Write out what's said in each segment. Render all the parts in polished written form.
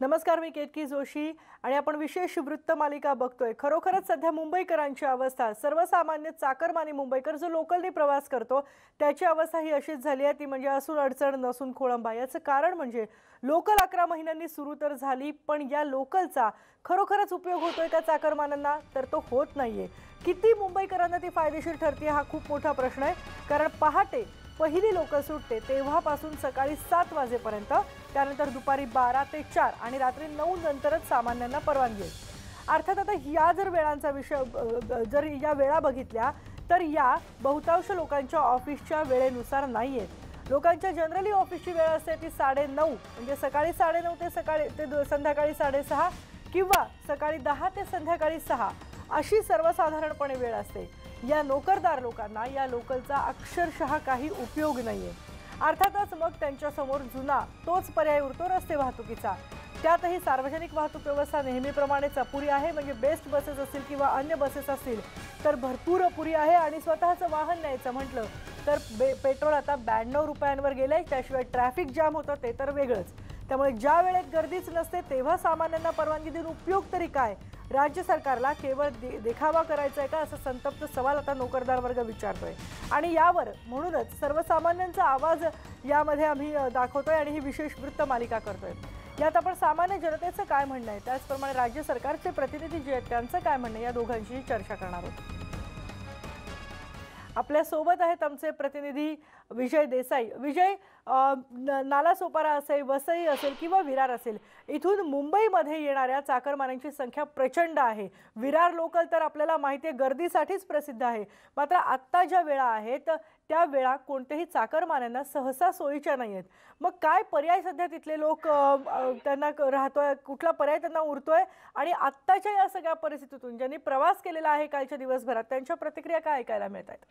नमस्कार, मी केतकी जोशी आणि आपण विशेष वृत्त मालिका बघतोय। खरोखरच सध्या मुंबईकरांची अवस्था, सर्वसामान्य चाकरमानी मुंबईकर जो लोकलने प्रवास करतो त्याची अवस्था ही अशीच झाली आहे, ती म्हणजे असून अडचण नसून खोळंबा। याचं कारण म्हणजे लोकल 11 महिन्यांनी सुरू तर झाली, पण या लोकलचा खरोखरच उपयोग होतोय का चाकरमानांना? तर तो होत नाहीये। किती मुंबईकरांना ती फायदेशीर ठरते हा खूप मोठा प्रश्न आहे, कारण पहाटे पहिली लोकल सुटते तेव्हापासून सकाळी 7 वाजेपर्यंत, त्यानंतर दुपारी 12 ते 4 आणि रात्री 9 नंतरच सामान्यांना परवानगी आहे। अर्थात आता या जर वेळांचा विषय जर या वेळा बघितल्या तर या बहुतांश लोकांच्या ऑफिसच्या वेळेनुसार नाहीयेत। लोकांच्या जनरली ऑफिसची वेळ असते ती 9:30 म्हणजे सकाळी 9:30 ते संध्याकाळी 6:30 किंवा सकाळी 10 ते संध्याकाळी 6 अशी सर्वसाधारणपणे वेळ असते। या नोकरदार लोकांना या लोकलचा अक्षरशः काही उपयोग नाहीये। अर्थातच मग त्यांच्या समोर जुना तोच पर्याय उरतो रस्ते वाहतुकीचा। त्यातही सार्वजनिक वाहतूक व्यवस्था नेहमीप्रमाणेच अपुरी आहे, म्हणजे बेस्ट बसेस असतील किंवा अन्य बसेस असतील तर भरपूर अपुरी आहे। आणि स्वतःचं वाहन न्यायचं म्हटलं तर पेट्रोल आता 92 रुपयांवर गेलंय, त्याशिवाय ट्रॅफिक जाम होतं ते तर वेगळंच। त्यामुळे ज्या वेळेत गर्दीच नसते तेव्हा सामान्यांना परवानगी देऊन उपयोग तरी काय? राज्य सरकारला केवळ देखावा करायचा आहे का, असा संतप्त सवाल आता नोकरदार वर्ग विचारतोय। आणि यावर म्हणूनच सर्वसामान्यांचा आवाज यामध्ये आम्ही दाखवतोय आणि ही विशेष वृत्त मालिका करतोय। यात आपण सामान्य जनतेचं काय म्हणणं आहे, त्याचप्रमाणे राज्य सरकारचे प्रतिनिधी जे आहेत त्यांचं काय म्हणणं आहे, या दोघांशी चर्चा करणार आहोत। आपल्या सोबत आहेत आमचे प्रतिनिधी विजय देसाई। विजय, नालासोपारा असेल, वसई असेल किंवा विरार असेल, इथून मुंबईमध्ये येणाऱ्या चाकरमान्यांची संख्या प्रचंड आहे। विरार लोकल तर आपल्याला माहिती आहे गर्दीसाठीच प्रसिद्ध आहे, मात्र आत्ता ज्या वेळा आहेत त्या वेळा कोणत्याही चाकरमान्यांना सहसा सोयीच्या नाही आहेत। मग काय पर्याय सध्या तिथले लोक त्यांना राहतोय, कुठला पर्याय त्यांना उरतोय? आणि आत्ताच्या या सगळ्या परिस्थितीतून ज्यांनी प्रवास केलेला आहे कालच्या दिवसभरात त्यांच्या प्रतिक्रिया काय ऐकायला मिळत आहेत?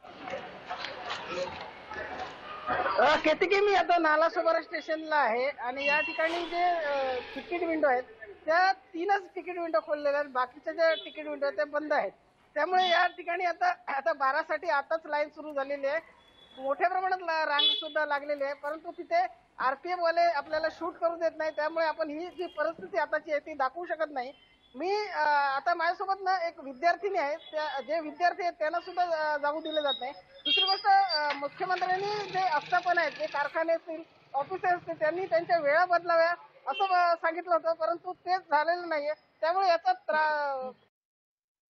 केतकी, मी आता नालासोपारा स्टेशनला आहे आणि या ठिकाणी जे तिकीट विंडो आहेत त्या 3च तिकीट विंडो खोललेल्या आहेत, बाकीच्या ज्या तिकीट विंडो आहेत त्या बंद आहेत। त्यामुळे या ठिकाणी आता 12 साठी आताच लाईन सुरू झालेली आहे। मोठ्या प्रमाणात रांग सुद्धा लागलेली आहे, परंतु तिथे आरपीएफ वाले आपल्याला शूट करू देत नाही, त्यामुळे आपण ही जी परिस्थिती आताची आहे ती दाखवू शकत नाही। मी आता माझ्यासोबत ना एक विद्यार्थिनी आहे, जे विद्यार्थी आहेत त्यांना सुद्धा जाऊ दिले जात नाही। दुसरी गोष्ट, मुख्यमंत्र्यांनी जे आस्थापन आहेत, जे कारखाने असतील, ऑफिसेस असतील, त्यांनी त्यांच्या वेळा बदलाव्या असं सांगितलं होतं, परंतु तेच झालेलं नाहीये। त्यामुळे याचा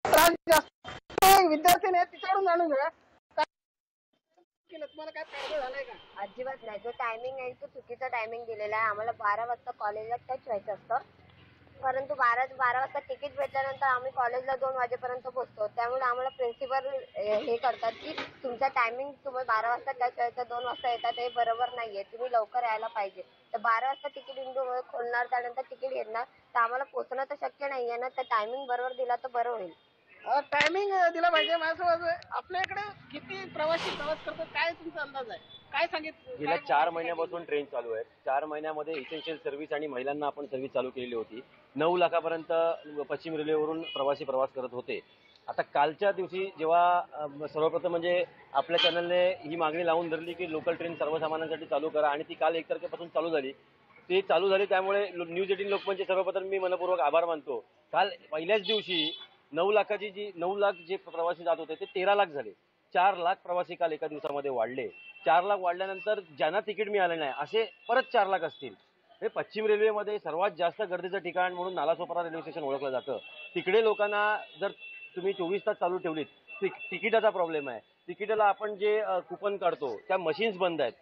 त्रास जास्त विद्यार्थी नाही, तिच्याकडून जाणून घेऊया तुम्हाला काय फायदा झालाय का? अजिबात नाही। जो टायमिंग आहे तो चुकीचा टायमिंग दिलेला आहे। आम्हाला 12 वाजता कॉलेजला टच व्हायचं असतं, परंतु 12 वाजता तिकीट भेटल्यानंतर आम्ही कॉलेजला 2 वाजेपर्यंत पोहोचतो। त्यामुळे आम्हाला प्रिन्सिपल हे करतात की तुमचा टायमिंग तुम्ही 12 वाजता टच व्हायचं, 2 वाजता येतात, हे बरोबर नाहीये, तुम्ही लवकर यायला पाहिजे। तर 12 वाजता तिकीट विंडो खोलणार, त्यानंतर तिकीट घेणार, तर आम्हाला पोहोचणं तर शक्य नाहीये ना। तर टायमिंग बरोबर दिला तर बरं होईल। टायमिंग दिला पाहिजे। माझ्यासोबत आपल्याकडे किती प्रवासी प्रवास करतात, काय तुमचा अंदाज आहे? काय सांगितलं? गेल्या 4 महिन्यापासून ट्रेन चालू आहे। 4 महिन्यामध्ये इसेन्शियल सर्व्हिस आणि महिलांना आपण सर्व्हिस चालू केलेली होती। 9 लाखापर्यंत पश्चिम रेल्वेवरून प्रवासी प्रवास करत होते। आता कालच्या दिवशी जेव्हा सर्वप्रथम म्हणजे आपल्या चॅनलने ही मागणी लावून धरली की लोकल ट्रेन सर्वसामान्यांसाठी चालू करा, आणि ती काल 1 तारखेपासून चालू झाली। ती चालू झाली त्यामुळे न्यूज 18 लोकमतचे सर्वप्रथम मी मनपूर्वक आभार मानतो। काल पहिल्याच दिवशी 9 लाख जे प्रवासी जात होते ते 13 लाख झाले। 4 लाख प्रवासी काल एका दिवसामध्ये वाढले। 4 लाख वाढल्यानंतर ज्यांना तिकीट मिळालं नाही असे परत 4 लाख असतील। हे पश्चिम रेल्वेमध्ये सर्वात जास्त गर्दीचं ठिकाण म्हणून नालासोपारा रेल्वे स्टेशन ओळखलं जातं। तिकडे लोकांना जर तुम्ही 24 तास चालू ठेवलीत, तिकिटाचा प्रॉब्लेम आहे। तिकिटाला आपण जे कुपन काढतो त्या मशीन्स बंद आहेत,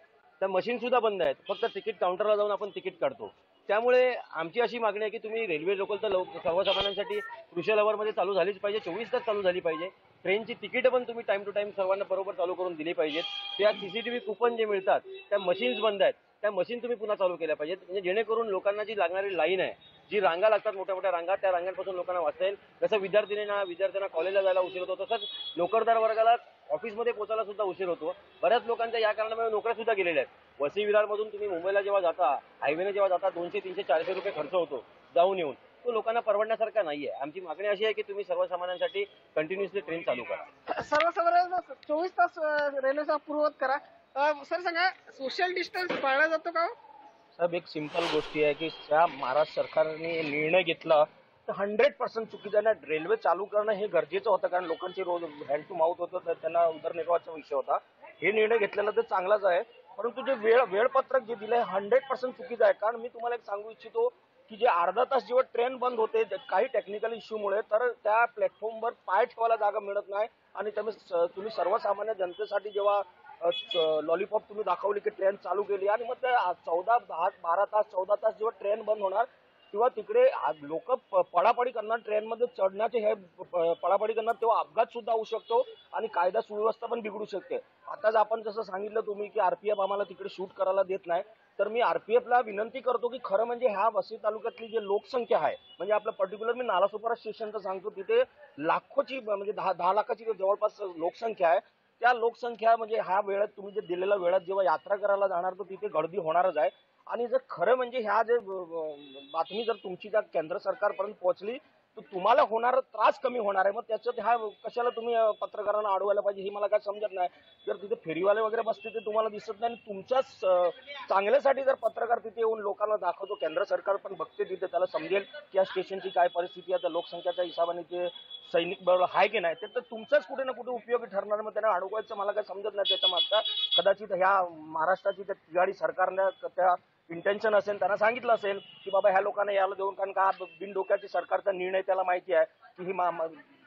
त्या मशीन सुद्धा बंद आहेत, फक्त तिकीट काउंटरला जाऊन आपण तिकीट काढतो। त्यामुळे आमची अशी मागणी आहे की तुम्ही रेल्वे लोकल तर सर्वसामान्यांसाठी क्रुशियल अवरमध्ये चालू झालीच पाहिजे, 24 तास चालू झाली पाहिजे। ट्रेनची तिकीटं पण तुम्ही टाइम टू टाइम सर्वांना बरोबर चालू करून दिली पाहिजेत। त्या सीसीटीव्ही कुपन जे मिळतात त्या मशीन्स बंद आहेत, त्या मशीन तुम्ही पुन्हा चालू केल्या पाहिजेत, म्हणजे जेणेकरून लोकांना जी लागणारी लाईन आहे, जी रांगा लागतात मोठ्या मोठ्या रांगा, त्या रांगांपासून लोकांना वाचता येईल। जसं विद्यार्थ्यांना कॉलेजला जायला उशीर होतो, तसंच नोकरदार वर्गाला ऑफिसमध्ये पोहोचायला सुद्धा उशीर होतो। बऱ्याच लोकांच्या या कारणामुळे नोकऱ्या सुद्धा गेलेल्या आहेत। वसई विरारमधून तुम्ही मुंबईला जेव्हा जाता, हायवेने जेव्हा जाता, 200, 300, 400 रुपये खर्च होतो जाऊन येऊन, तो लोकांना परवडण्यासारखा नाहीये। आमची मागणी अशी आहे की तुम्ही सर्वसामान्यांसाठी कंटिन्युअसली ट्रेन चालू करा। सर्वसामान्यांना 24 तास रेल्वेचा पूर्ववत करा। सर सांगा, सोशल डिस्टन्स पाळला जातो का? साहेब एक सिंपल गोष्टी आहे की त्या महाराष्ट्र सरकारने निर्णय घेतला तर 100% चुकीचं नाही. रेल्वे चालू करणं हे गरजेचं होतं, कारण लोकांची रोज हँड टू माउथ होतं, तर त्यांना उदरनिर्वाहाचा विषय होता. हे निर्णय घेतलेला तर चांगलाच आहे, परंतु जे वेळपत्रक जे दिलंय 100% चुकीचं आहे. कारण मी तुम्हाला एक सांगू इच्छितो की जे अर्धा तास जेव्हा ट्रेन बंद होते काही टेक्निकल इश्यूमुळे, तर त्या प्लॅटफॉर्मवर पाय ठेवायला जागा मिळत नाही. आणि तुम्ही सर्वसामान्य जनतेसाठी जेव्हा लॉलीपॉप तुम्ही दाखवली की ट्रेन चालू केली, आणि मग ते 12 तास 14 तास जेव्हा ट्रेन बंद होणार तेव्हा तिकडे लोक पडापडी करणार, ट्रेनमध्ये चढण्याचे हे पडापडी करणार, तेव्हा अपघात सुद्धा होऊ शकतो आणि कायदा सुव्यवस्था पण बिघडू शकते. आताच आपण जसं सांगितलं तुम्ही की आरपीएफ आम्हाला तिकडे शूट करायला देत नाही, तर मी आरपीएफला विनंती करतो की खरं म्हणजे ह्या वसई तालुक्यातली जी लोकसंख्या आहे, म्हणजे आपलं पर्टिक्युलर मी नालासोपारा स्टेशनचं सांगतो, तिथे लाखोची म्हणजे 10 लाखाची जवळपास लोकसंख्या आहे. त्या लोकसंख्या म्हणजे ह्या वेळात तुम्ही जे दिलेल्या वेळात जेव्हा यात्रा करायला जाणार तर तिथे गर्दी होणारच आहे. आणि जर खरं म्हणजे ह्या जे बातमी जर तुमची त्या केंद्र सरकारपर्यंत पोहोचली तर तुम्हाला होणारा त्रास कमी होणार आहे. मग त्याच्यात ह्या कशाला तुम्ही पत्रकारांना अडवायला पाहिजे हे मला काय समजत नाही. जर तिथे फेरीवाले वगैरे बसते ते तुम्हाला दिसत नाही, आणि तुमच्याच चांगल्यासाठी जर पत्रकार तिथे येऊन लोकांना दाखवतो, केंद्र सरकार पण बघते तिथे, त्याला समजेल की या स्टेशनची काय परिस्थिती आहे, त्या लोकसंख्येच्या हिशोबाने ते सैनिक बळ आहे की नाही, तर तुमचाच कुठे ना कुठे उपयोगी ठरणार. मग त्यांना अडवायचं मला काय समजत नाही. त्याच्या मागचा कदाचित ह्या महाराष्ट्राची त्या तिघाडी सरकारने त्या इंटेन्शन असेल, त्यांना सांगितलं असेल की बाबा ह्या लोकांना यायला देऊन, कारण का बिनडोक्याची सरकारचा निर्णय, त्याला माहिती आहे की ही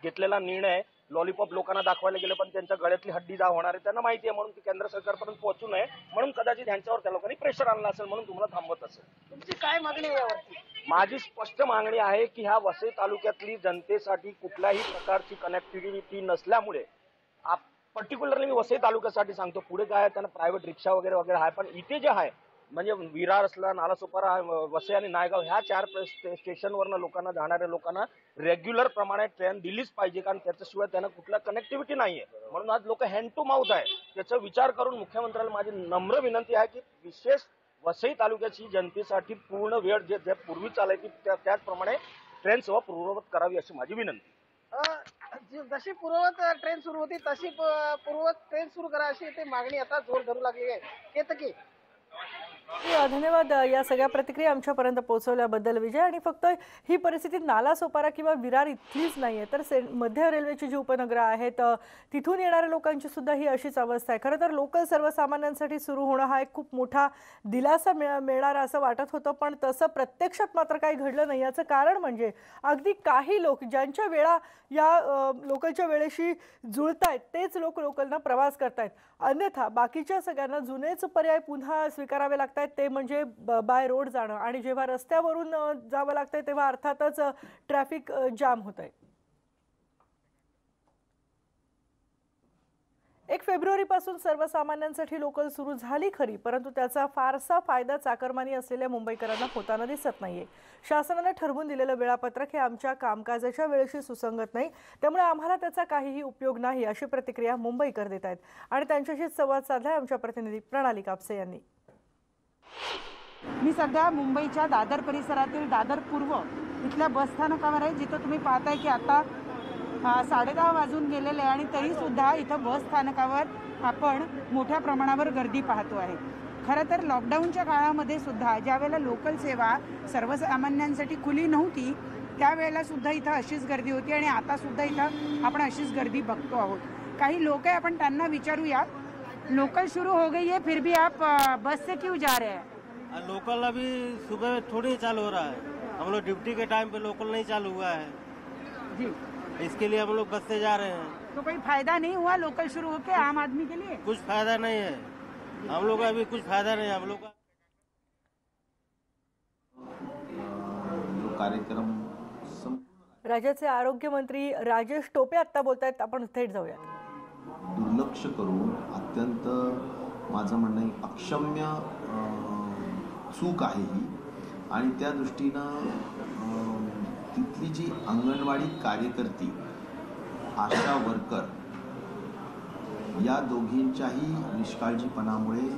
घेतलेला निर्णय लॉलीपॉप लोकांना दाखवायला गेले पण त्यांच्या गळ्यातली हड्डी जा होणार आहे, त्यांना माहिती आहे, म्हणून केंद्र सरकारपर्यंत पोहोचू नये म्हणून कदाचित ह्यांच्यावर त्या लोकांनी प्रेशर आणलं असेल, म्हणून तुम्हाला थांबवत असेल. तुमची काय मागणी आहे यावरती? माझी स्पष्ट मागणी आहे की ह्या वसई तालुक्यातली जनतेसाठी कुठल्याही प्रकारची कनेक्टिव्हिटी नसल्यामुळे, पर्टिक्युलरली मी वसई तालुक्यासाठी सांगतो, पुढे काय त्यांना प्रायव्हेट रिक्षा वगैरे वगैरे आहे, पण इथे जे आहे म्हणजे विरार असला, नालासोपारा, वसई आणि नायगाव ह्या 4 स्टेशनवरनं लोकांना, जाणाऱ्या लोकांना रेग्युलर प्रमाणे ट्रेन दिलीच पाहिजे, कारण त्याच्याशिवाय त्यांना कुठला कनेक्टिव्हिटी नाहीये. म्हणून आज लोक हँड टू माउथ आहे. त्याचा विचार करून मुख्यमंत्र्याला माझी नम्र विनंती आहे की विशेष वसई तालुक्याची जनतेसाठी पूर्ण वेळ जे पूर्वी चालायची त्याचप्रमाणे ट्रेन सेवा पूर्ववत करावी अशी माझी विनंती. जशी पूर्ववत ट्रेन सुरू होती तशी पूर्ववत ट्रेन सुरू करा अशी ते मागणी आता जोर धरू लागली आहे. येतं की धन्यवाद या सगळ्या प्रतिक्रिया आमच्यापर्यंत पोहोचवल्याबद्दल विजय. आणि फक्त ही परिस्थिती नालासोपारा किंवा विरार इथलीच नाहीये, तर मध्य रेल्वेची जी उपनगरं आहेत तिथून येणाऱ्या लोकांची सुद्धा ही अशीच अवस्था आहे. खरं तर लोकल सर्वसामान्यांसाठी सुरू होणं हा एक खूप मोठा दिलासा मिळणारा असं वाटत होतं, पण तसं प्रत्यक्षात मात्र काही घडलं नाही. याचं कारण म्हणजे अगदी काही लोक ज्यांच्या वेळा या लोकलच्या वेळेशी जुळतायत तेच लोक लोकलनं प्रवास करतायत, अन्यथा बाकीच्या सगळ्यांना जुनेच पर्याय पुन्हा स्वीकारावे लागतात, ते म्हणजे बाय रोड जाणं. आणि जेव्हा रस्त्यावरून जावं लागतंय तेव्हा अर्थातच ट्रॅफिक जाम होतंय. 1 फेब्रुवारीपासून सर्वसामान्यांसाठी लोकल सुरू झाली खरी, परंतु त्याचा फारसा फायदा चाकरमानी असलेल्या मुंबईकरांना होताना दिसत नाहीये. शासनाने ठरवून दिलेलं वेळापत्रक हे आमच्या कामकाजाच्या वेळेशी सुसंगत नाही, त्यामुळे आम्हाला त्याचा काहीही उपयोग नाही अशी प्रतिक्रिया मुंबईकर देत आहेत. आणि त्यांच्याशी संवाद साधलाय आमच्या प्रतिनिधी प्रणाली कापसे यांनी. मी सध्या मुंबईच्या दादर परिसरातील दादर पूर्व इथल्या बसस्थानकावर आहे, जिथं तुम्ही पाहताय की आता 10:30 वाजून गेलेले आहे आणि तरीसुद्धा इथं बसस्थानकावर आपण मोठ्या प्रमाणावर गर्दी पाहतो आहे. खरं तर लॉकडाऊनच्या काळामध्ये सुद्धा ज्यावेळेला लोकल सेवा सर्वसामान्यांसाठी खुली नव्हती त्यावेळेला सुद्धा इथं अशीच गर्दी होती आणि आतासुद्धा इथं आपण अशीच गर्दी बघतो आहोत. काही लोक आहे, आपण त्यांना विचारूया. लोकल शुरू हो गई है, फिर भी आप बस से क्यों जा रहे हैं? लोकल अभी सुबह थोड़ी चालू हो रहा है, हम लोग ड्यूटी के टाइम पे लोकल नहीं चालू हुआ है जी, इसके लिए हम लोग बस से जा रहे हैं. तो कोई फायदा नहीं हुआ लोकल शुरू होके आम आदमी के लिए? कुछ फायदा नहीं है हम लोग का, अभी कुछ फायदा नहीं है हम लोग का. कार्यक्रम राज्याचे आरोग्य मंत्री राजेश टोपे आता बोलतायत, आपण थेट जाऊया. दुर्लक्ष करून अत्यंत माझं म्हणणं अक्षम्य चूक आहे ही, आणि त्या दृष्टीनं तिथली जी अंगणवाडी कार्यकर्ती, आशा वर्कर या दोघींच्याही निष्काळजीपणामुळे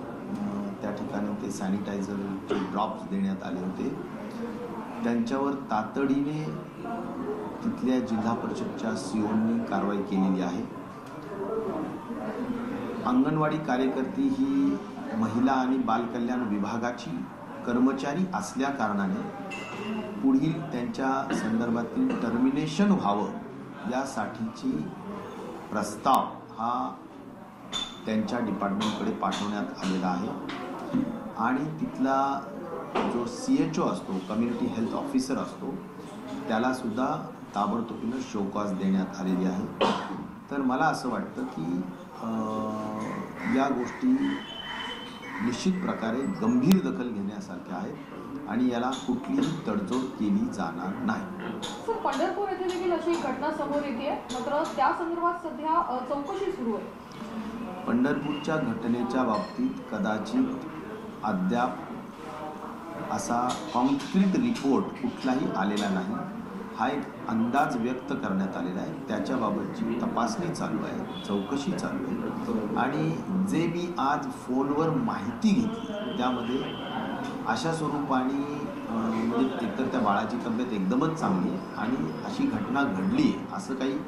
त्या ठिकाणी ते सॅनिटायझरचे ड्रॉप्स देण्यात आले होते. त्यांच्यावर तातडीने तिथल्या जिल्हा परिषदच्या COनी कारवाई केलेली आहे. अंगणवाडी कार्यकर्ती ही महिला आणि बालकल्याण विभागाची कर्मचारी असल्या कारणाने पुढील त्यांच्या संदर्भातील टर्मिनेशन व्हावं यासाठीची प्रस्ताव हा त्यांच्या डिपार्टमेंटकडे पाठवण्यात आलेला आहे आणि तिथला जो CHO असतो, कम्युनिटी हेल्थ ऑफिसर असतो, त्यालासुद्धा ताबडतोबीनं शोकॉज देण्यात आलेली आहे. तर मला असं वाटतं की या गोष्टी निश्चित प्रकारे गंभीर दखल घेण्यासारख्या आहेत आणि याला कुठलीही तडजोड केली जाणार नाही. सर, पंढरपूर येथे देखील अशी घटना समोर येते, मात्र त्या संदर्भात सध्या चौकशी सुरू आहे. पंढरपूरच्या घटनेच्या बाबतीत कदाचित अद्याप असा कॉन्क्रीट रिपोर्ट कुठलाही आलेला नाही. हा एक अंदाज व्यक्त करण्यात आलेला आहे. त्याच्याबाबतची तपासणी चालू आहे, चौकशी चालू आहे आणि जे मी आज फोनवर माहिती घेतली त्यामध्ये अशा स्वरूपाने म्हणजे एकतर त्या बाळाची तब्येत एकदमच चांगली आहे आणि अशी घटना घडली आहे असं काही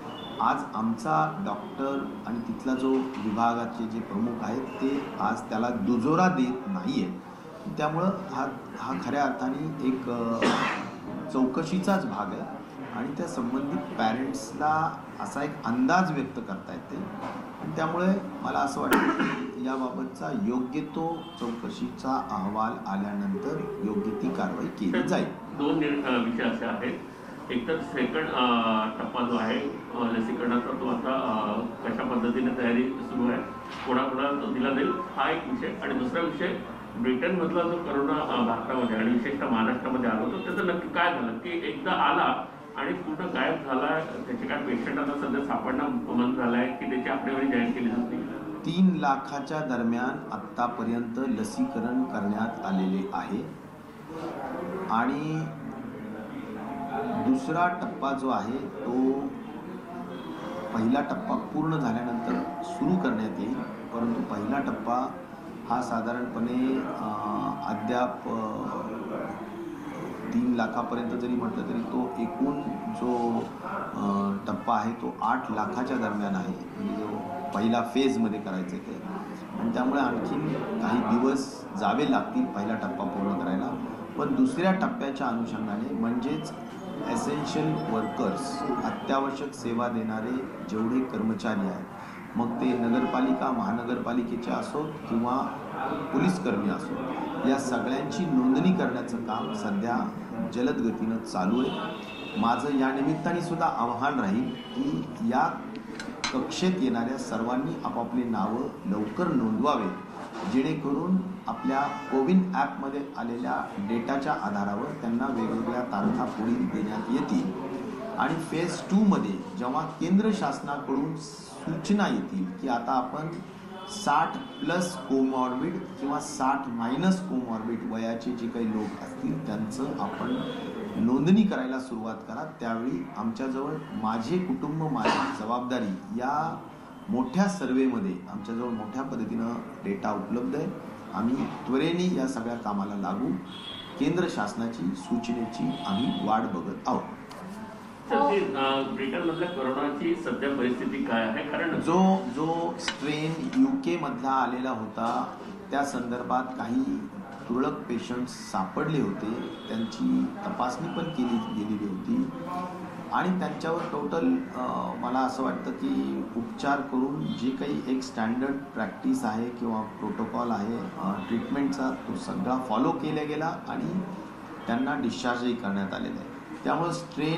आज आमचा डॉक्टर आणि तिथला जो विभागाचे जे प्रमुख आहेत ते आज त्याला दुजोरा देत नाही आहे. त्यामुळं हा खऱ्या अर्थाने एक चौकशीचाच भाग आहे आणि त्या संबंधित पॅरेंट्सला असा एक अंदाज व्यक्त करता येते आणि त्यामुळे मला असं वाटतं की याबाबतचा योग्य तो चौकशीचा अहवाल आल्यानंतर योग्य ती कारवाई केली जाईल. दोन विषय असे आहेत. एक तर सेकंड टप्पा जो आहे लसीकरणाचा तो आता कशा पद्धतीने तयारी सुरू आहे, कोणाकोणा दिला जाईल हा एक विषय. आणि दुसरा विषय ब्रिटनमधला जो करोना भारतामध्ये आणि विशेषतः महाराष्ट्रामध्ये आला होता त्याचं नक्की काय झालं की एकदा आला आणि पूर्ण गायब झाला, त्याचे काय पेशंट आता सध्या सापडणं बंद झालं आहे की त्याची आकडेवारी जाहीर केली जाते. 3 लाखाच्या दरम्यान आत्तापर्यंत लसीकरण करण्यात आलेले आहे आणि दुसरा टप्पा जो आहे तो पहिला टप्पा पूर्ण झाल्यानंतर सुरू करण्यात येईल. परंतु पहिला टप्पा हा साधारणपणे अद्याप 3 लाखापर्यंत जरी म्हटलं तरी तो एकूण जो टप्पा आहे तो 8 लाखाच्या दरम्यान आहे, म्हणजे जो पहिला फेजमध्ये करायचं ते. आणि त्यामुळे आणखीन काही दिवस जावे लागतील पहिला टप्पा पूर्ण करायला. पण दुसऱ्या टप्प्याच्या अनुषंगाने म्हणजेच एसेन्शियल वर्कर्स, अत्यावश्यक सेवा देणारे जेवढे कर्मचारी आहेत, मग ते नगरपालिका महानगरपालिकेचे असोत किंवा पोलीसकर्मी असोत, या सगळ्यांची नोंदणी करण्याचं काम सध्या जलद गतीनं चालू आहे. माझं या निमित्ताने सुद्धा आव्हान राहील की या कक्षेत येणाऱ्या सर्वांनी आपापली नावं लवकर नोंदवावे, जेणेकरून आपल्या कोविन ॲपमध्ये आलेल्या डेटाच्या आधारावर त्यांना वेगवेगळ्या तारखा पुढील देण्यात येतील. आणि फेज 2मध्ये जेव्हा केंद्र शासनाकडून सूचना येतील की आता आपण 60+ कोमॉर्बिड किंवा 60- कोमॉर्बिड वयाचे जे काही लोक असतील त्यांचं आपण नोंदणी करायला सुरुवात करा, त्यावेळी आमच्याजवळ माझे कुटुंब माझी जबाबदारी या मोठ्या सर्वेमध्ये आमच्याजवळ मोठ्या पद्धतीनं डेटा उपलब्ध आहे. आम्ही त्वरेने या सगळ्या कामाला लागू. केंद्र शासनाची सूचनेची आम्ही वाट बघत आहोत. ब्रिटनमधल्या कोरोनाची सध्या परिस्थिती काय आहे? कारण जो स्ट्रेन UK मधला आलेला होता त्या संदर्भात काही तुरळक पेशंट्स सापडले होते, त्यांची तपासणी पण केली गेलेली होती आणि त्यांच्यावर टोटल मला असं वाटतं की उपचार करून जे काही एक स्टँडर्ड प्रॅक्टिस आहे किंवा प्रोटोकॉल आहे ट्रीटमेंटचा तो सगळा फॉलो केला गेला आणि त्यांना डिस्चार्जही करण्यात आलेला आहे. त्यामुळे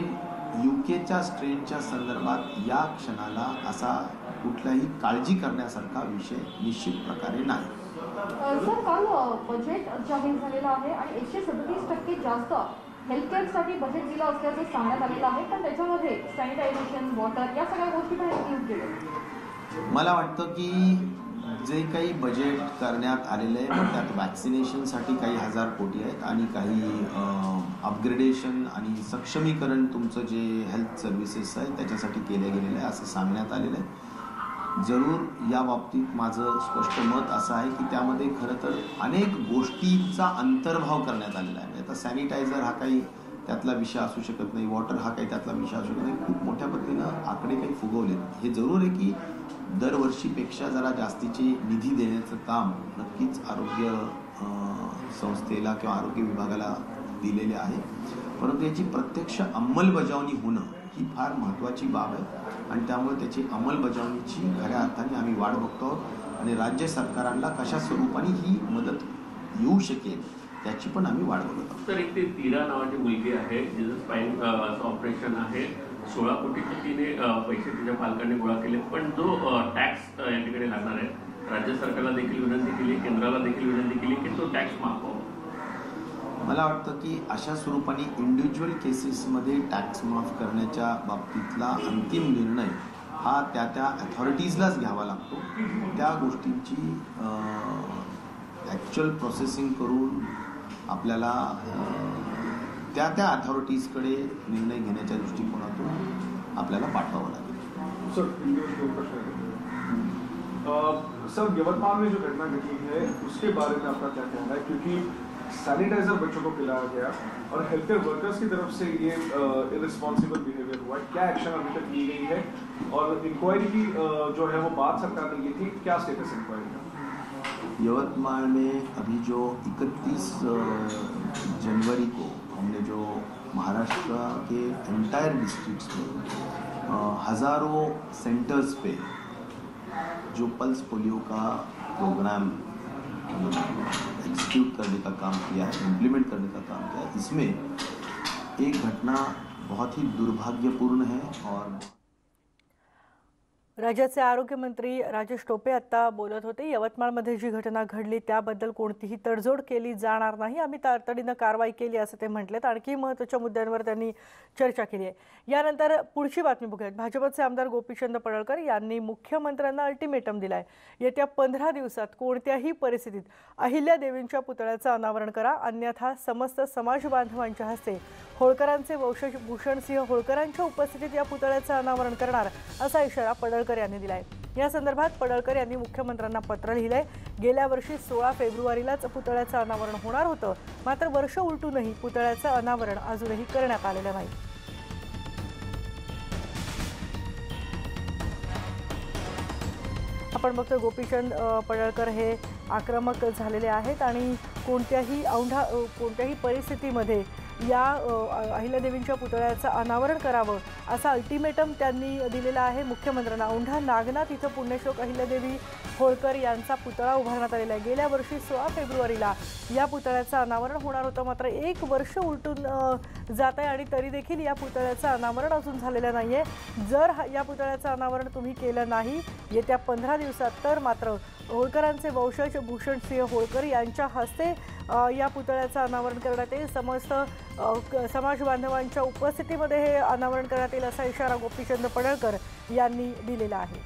UKच्या स्ट्रेनच्या संदर्भात या क्षणाला असा कुठलाही काळजी करण्यासारखा विषय निश्चित प्रकारे नाही. सर, काल बजेट जाहीर झालेलं आहे आणि 137% जास्त हेल्थकेअरसाठी बजेट दिलं असल्याचं सांगण्यात आलेलं आहे, पण त्याच्यामध्ये सॅनिटायझेशन, वॉटर या सगळ्या गोष्टी पण इन्क्लूड केल्या. मला वाटतं की जे काही बजेट करण्यात आलेलं आहे त्यात वॅक्सिनेशनसाठी काही 1000 कोटी आहेत आणि काही अपग्रेडेशन आणि सक्षमीकरण तुमचं जे हेल्थ सर्व्हिसेस आहे त्याच्यासाठी केलं गेलेलं आहे असं सांगण्यात आलेलं आहे. जरूर या बाबतीत माझं स्पष्ट मत असं आहे की त्यामध्ये खरं तर अनेक गोष्टींचा अंतर्भाव करण्यात आलेला आहे. आता सॅनिटायझर हा काही त्यातला विषय असू शकत नाही, वॉटर हा काही त्यातला विषय असू शकत नाही. खूप मोठ्या पद्धतीनं आकडे काही फुगवले. हे जरूर आहे की दरवर्षीपेक्षा जरा जास्तीचे निधी देण्याचं काम नक्कीच आरोग्य संस्थेला किंवा आरोग्य विभागाला दिलेले आहे, परंतु याची प्रत्यक्ष अंमलबजावणी होणं ही फार महत्त्वाची बाब आहे आणि त्यामुळे त्याची अंमलबजावणीची खऱ्या अर्थाने आम्ही वाट बघतो आहोत आणि राज्य सरकारांना कशा स्वरूपाने ही मदत येऊ शकेल त्याची पण आम्ही वाट बघत आहोत. तर इथे तीरा नावाची मुलगी आहे, जिचं स्पाइन ऑपरेशन आहे. 16 कोटीचे तिने पैसे तिच्या पालकांनी गोळा केले, पण जो टॅक्स या ठिकाणी लागणार आहे, राज्य सरकारला देखील विनंती केली, केंद्राला देखील विनंती केली की तो टॅक्स माफ व्हावा. मला वाटतं की अशा स्वरूपाने इंडिव्हिज्युअल केसेसमध्ये टॅक्स माफ करण्याच्या बाबतीतला अंतिम निर्णय हा त्या अथॉरिटीजलाच घ्यावा लागतो. त्या गोष्टींची ॲक्च्युअल प्रोसेसिंग करून आपल्याला त्या अथॉरिटीजकडे निर्णय घेण्याच्या दृष्टिकोनातून आपल्याला पाठवावं लागेल. सर, यवतमाल में जो घटना घटी है उसके बारे में आपका क्या कहना है, क्योंकि सैनिटाइजर बच्चों को पिलाया गया और हेल्थ केयर वर्कर्स की तरफ से ये इररिस्पॉन्सिबल बिहेवियर हुआ है, क्या एक्शन अभी तक ली गई है और इंक्वायरी की जो है वो बात सरकार ने की थी, क्या स्टेटस इंक्वायरी का? यवतमाल में अभी जो 31 जनवरी को हमने जो महाराष्ट्र के एंटायर डिस्ट्रिक्ट्स में हज़ारों सेंटर्स पे जो पल्स पोलियो का प्रोग्राम एग्जीक्यूट करने का काम किया है, इम्प्लीमेंट करने का काम किया है, इसमें एक घटना बहुत ही दुर्भाग्यपूर्ण है. और राज्याचे आरोग्यमंत्री राजेश टोपे आता बोलत होते. यवतमाळमध्ये जी घटना घडली त्याबद्दल कोणतीही तडजोड केली जाणार नाही, आम्ही तातडीनं कारवाई केली असं ते म्हटलेत. आणखी महत्त्वाच्या मुद्द्यांवर त्यांनी चर्चा केली आहे. यानंतर पुढची बातमी बघूयात. भाजपचे आमदार गोपीचंद पडळकर यांनी मुख्यमंत्र्यांना अल्टिमेटम दिलाय. येत्या 15 दिवसात कोणत्याही परिस्थितीत अहिल्यादेवींच्या पुतळ्याचं अनावरण करा, अन्यथा समस्त समाज बांधवांच्या हस्ते होळकरांचे वंशज भूषणसिंह होळकरांच्या उपस्थितीत या पुतळ्याचं अनावरण करणार असा इशारा पडळकर यांनी दिलाय. या संदर्भात पडळकर यांनी मुख्यमंत्र्यांना पत्र लिहिलंय. गेल्या वर्षी 16 फेब्रुवारीलाच पुतळ्याचं अनावरण होणार होतं, मात्र वर्ष उलटूनही पुतळ्याचं अनावरण अजूनही करण्यात आलेलं नाही. आपण बघतोय गोपीचंद पडळकर हे आक्रमक झालेले आहेत आणि कोणत्याही परिस्थितीमध्ये या अहिल्यादेवींच्या पुतळ्याचं अनावरण करावं असा अल्टिमेटम त्यांनी दिलेला आहे मुख्यमंत्र्यांना. औंढा नागनाथ इथं पुण्यश्लोक अहिल्यादेवी होळकर यांचा पुतळा उभारण्यात आलेला आहे. गेल्या वर्षी 16 फेब्रुवारीला या पुतळ्याचं अनावरण होणार होतं, मात्र 1 वर्ष उलटून जात आहे आणि तरी देखील या पुतळ्याचं अनावरण अजून झालेलं नाही आहे. जर या पुतळ्याचं अनावरण तुम्ही केलं नाही येत्या 15 दिवसात तर मात्र होळकरांचे वंशज भूषणसिंह होळकर यांच्या हस्ते या पुतळ्याचं अनावरण करण्यात येईल. समस्त समाज बांधवांच्या उपस्थितीमध्ये हे अनावरण करण्यात येईल असा इशारा गोपीचंद पडळकर यांनी दिलेला आहे.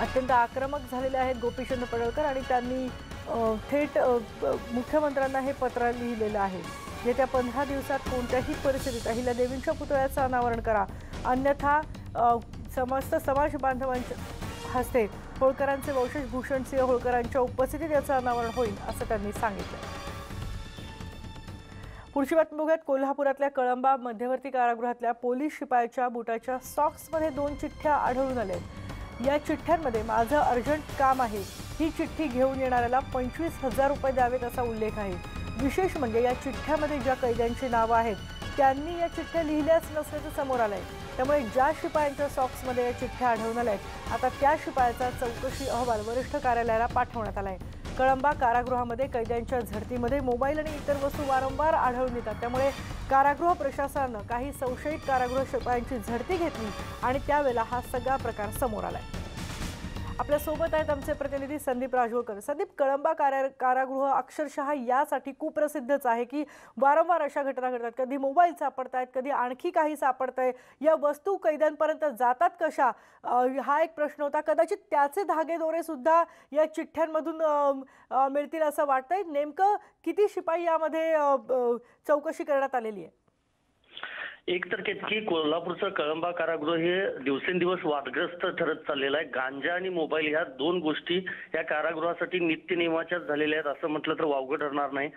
अत्यंत आक्रमक झालेले आहेत गोपीचंद पडळकर आणि त्यांनी थेट मुख्यमंत्र्यांना हे पत्र लिहिलेलं आहे. येत्या 15 दिवसात कोणत्याही परिस्थितीत अहिल्यादेवींच्या पुतळ्याचं अनावरण करा, अन्यथा समस्त समाज बांधवांच्या हस्ते होळकरांचे वंशज भूषणसिंह होळकरांच्या उपस्थितीत याचं अनावरण होईल असं त्यांनी सांगितलं. पुढची बातमी बघूयात. कोल्हापुरातल्या कळंबा मध्यवर्ती कारागृहातल्या पोलीस शिपायाच्या बुटाच्या सॉक्समध्ये 2 चिठ्ठ्या आढळून आल्या. या चिठ्ठ्यांमध्ये माझं अर्जंट काम आहे, ही चिठ्ठी घेऊन येणाऱ्याला 25,000 रुपये द्यावेत असा उल्लेख आहे. विशेष म्हणजे या चिठ्ठ्यामध्ये ज्या कैद्यांची नावं आहेत त्यांनी या चिठ्ठ्या लिहिल्याच नसल्याचं समोर आलंय. त्यामुळे ज्या शिपायांच्या सॉक्समध्ये या चिठ्ठ्या आढळून आल्या आहेत आता त्या शिपायाचा चौकशी अहवाल वरिष्ठ कार्यालयाला पाठवण्यात आलाय. कळंबा कारागृहामध्ये कैद्यांच्या झडतीमध्ये मोबाईल आणि इतर वस्तू वारंवार आढळून येतात. त्यामुळे कारागृह प्रशासनानं काही संशयित कारागृह शिपायांची झडती घेतली आणि त्यावेळेला हा सगळा प्रकार समोर आलाय. आपल्या सोबत आहेत आमचे प्रतिनिधी संदीप राजोळकर. संदीप, कळंबा कारागृह अक्षरशः यासाठी कुप्रसिद्धच आहे की वारंवार अशा घटना घडतात. कधी मोबाईल सापडतायत, कधी आणखी काही सापडतंय. या वस्तू कैद्यांपर्यंत जातात कशा, हा एक प्रश्न होता. कदाचित त्याचे धागेदोरे सुद्धा या चिठ्ठ्यांमधून मिळतील असं वाटतंय. नेमकं किती शिपाई यामध्ये चौकशी करण्यात आलेली आहे? एक तर की कोल्हापूरचं कळंबा कारागृह हे दिवसेंदिवस वादग्रस्त ठरत चाललेलं आहे. गांजा आणि मोबाईल ह्या 2 गोष्टी या कारागृहासाठी नित्य नियमाच्याच झालेल्या आहेत असं म्हटलं तर वावगं ठरणार नाही.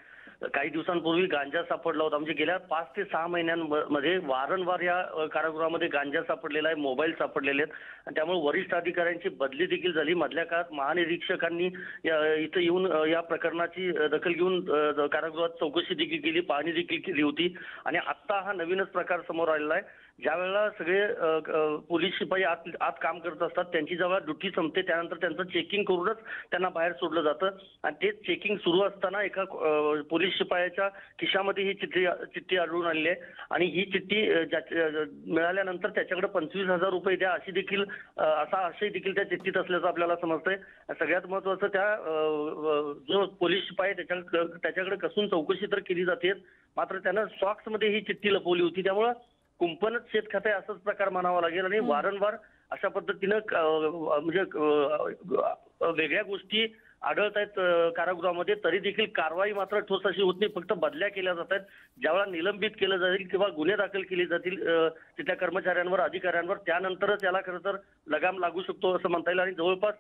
काही दिवसांपूर्वी गांजा सापडला होता. म्हणजे गेल्या 5 ते 6 महिन्यांमध्ये वारंवार या कारागृहामध्ये गांजा सापडलेला आहे, मोबाईल सापडलेले आहेत आणि त्यामुळे वरिष्ठ अधिकाऱ्यांची बदली देखील झाली. मधल्या काळात महानिरीक्षकांनी इथं येऊन या प्रकरणाची दखल घेऊन कारागृहात चौकशी देखील केली, पाहणी देखील केली होती आणि आता हा नवीनच प्रकार समोर आलेला आहे. ज्या वेळेला सगळे पोलीस शिपाई आत काम करत असतात, त्यांची जेव्हा ड्युटी संपते त्यानंतर त्यांचं चेकिंग करूनच त्यांना बाहेर सोडलं जातं आणि तेच चेकिंग सुरू असताना एका पोलीस शिपायाच्या खिशामध्ये ही चिठ्ठी आढळून आलेली आहे आणि ही चिठ्ठी मिळाल्यानंतर त्याच्याकडे 25,000 रुपये द्या अशी देखील असा आशय देखील त्या चिठ्ठीत असल्याचं आपल्याला समजतंय. सगळ्यात महत्त्वाचं त्या जो पोलीस शिपाई त्याच्याकडे कसून चौकशी तर केली जाते, मात्र त्यानं सॉक्समध्ये ही चिठ्ठी लपवली होती. त्यामुळं कुंपणच शेत खाते असाच प्रकार म्हणावा लागेल आणि वारंवार अशा पद्धतीनं म्हणजे वेगळ्या गोष्टी आढळत आहेत कारागृहामध्ये, तरी देखील कारवाई मात्र ठोस अशी होत नाही, फक्त बदल्या केल्या जात आहेत. ज्यावेळेला निलंबित केलं जाईल किंवा गुन्हे दाखल केले जातील तिथल्या कर्मचाऱ्यांवर, अधिकाऱ्यांवर, त्यानंतरच याला खरं तर लगाम लागू शकतो असं म्हणता येईल. आणि जवळपास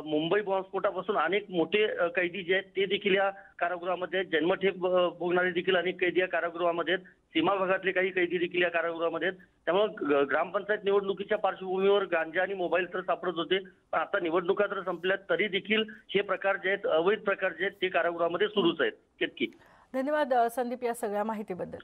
मुंबई बॉम्बस्फोटापासून अनेक मोठे कैदी जे आहेत ते देखील या कारागृहामध्ये आहेत. जन्मठेप भोगणारे देखील अनेक कैदी या कारागृहामध्ये आहेत. सीमा भागातले काही कैदी देखील या कारागृहामध्ये आहेत. त्यामुळे ग्रामपंचायत निवडणुकीच्या पार्श्वभूमीवर गांजा आणि मोबाईल तर सापडत होते, पण आता निवडणुका तर संपल्यात तरी देखील हे प्रकार जे आहेत, अवैध प्रकार जे आहेत ते कारागृहामध्ये सुरूच आहेत. केतकी. धन्यवाद संदीप या सगळ्या माहितीबद्दल.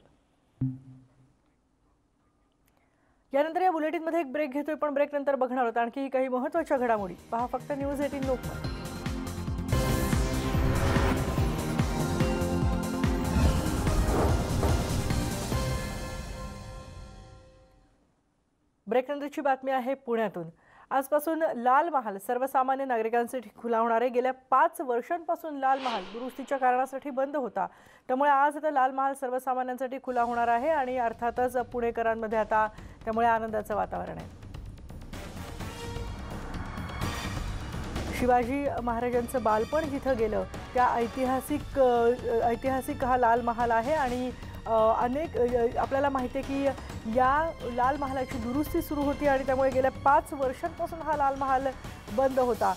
यानंतर या बुलेटिनमध्ये एक ब्रेक घेतोय, पण ब्रेक नंतर बघणार आहोत आणखी काही महत्त्वाच्या घडामोडी. पहा फक्त न्यूज 18 लोकमत. ब्रेक नंतरची बातमी आहे पुण्यातून. आजपासून लाल महाल सर्वसामान्य नागरिकांसाठी खुला होणार आहे. गेल्या 5 वर्षांपासून लाल महाल दुरुस्तीच्या कारणासाठी बंद होता, त्यामुळे आज आता लाल महाल सर्वसामान्यांसाठी खुला होणार आहे आणि अर्थातच पुणेकरांमध्ये आता त्यामुळे आनंदाचं वातावरण आहे. शिवाजी महाराजांचं बालपण जिथं गेलं त्या ऐतिहासिक हा लाल महाल आहे आणि अनेक आपल्याला माहिती आहे की या लाल महालाची दुरुस्ती सुरू होती आणि त्यामुळे गेल्या 5 वर्षांपासून हा लाल महाल बंद होता.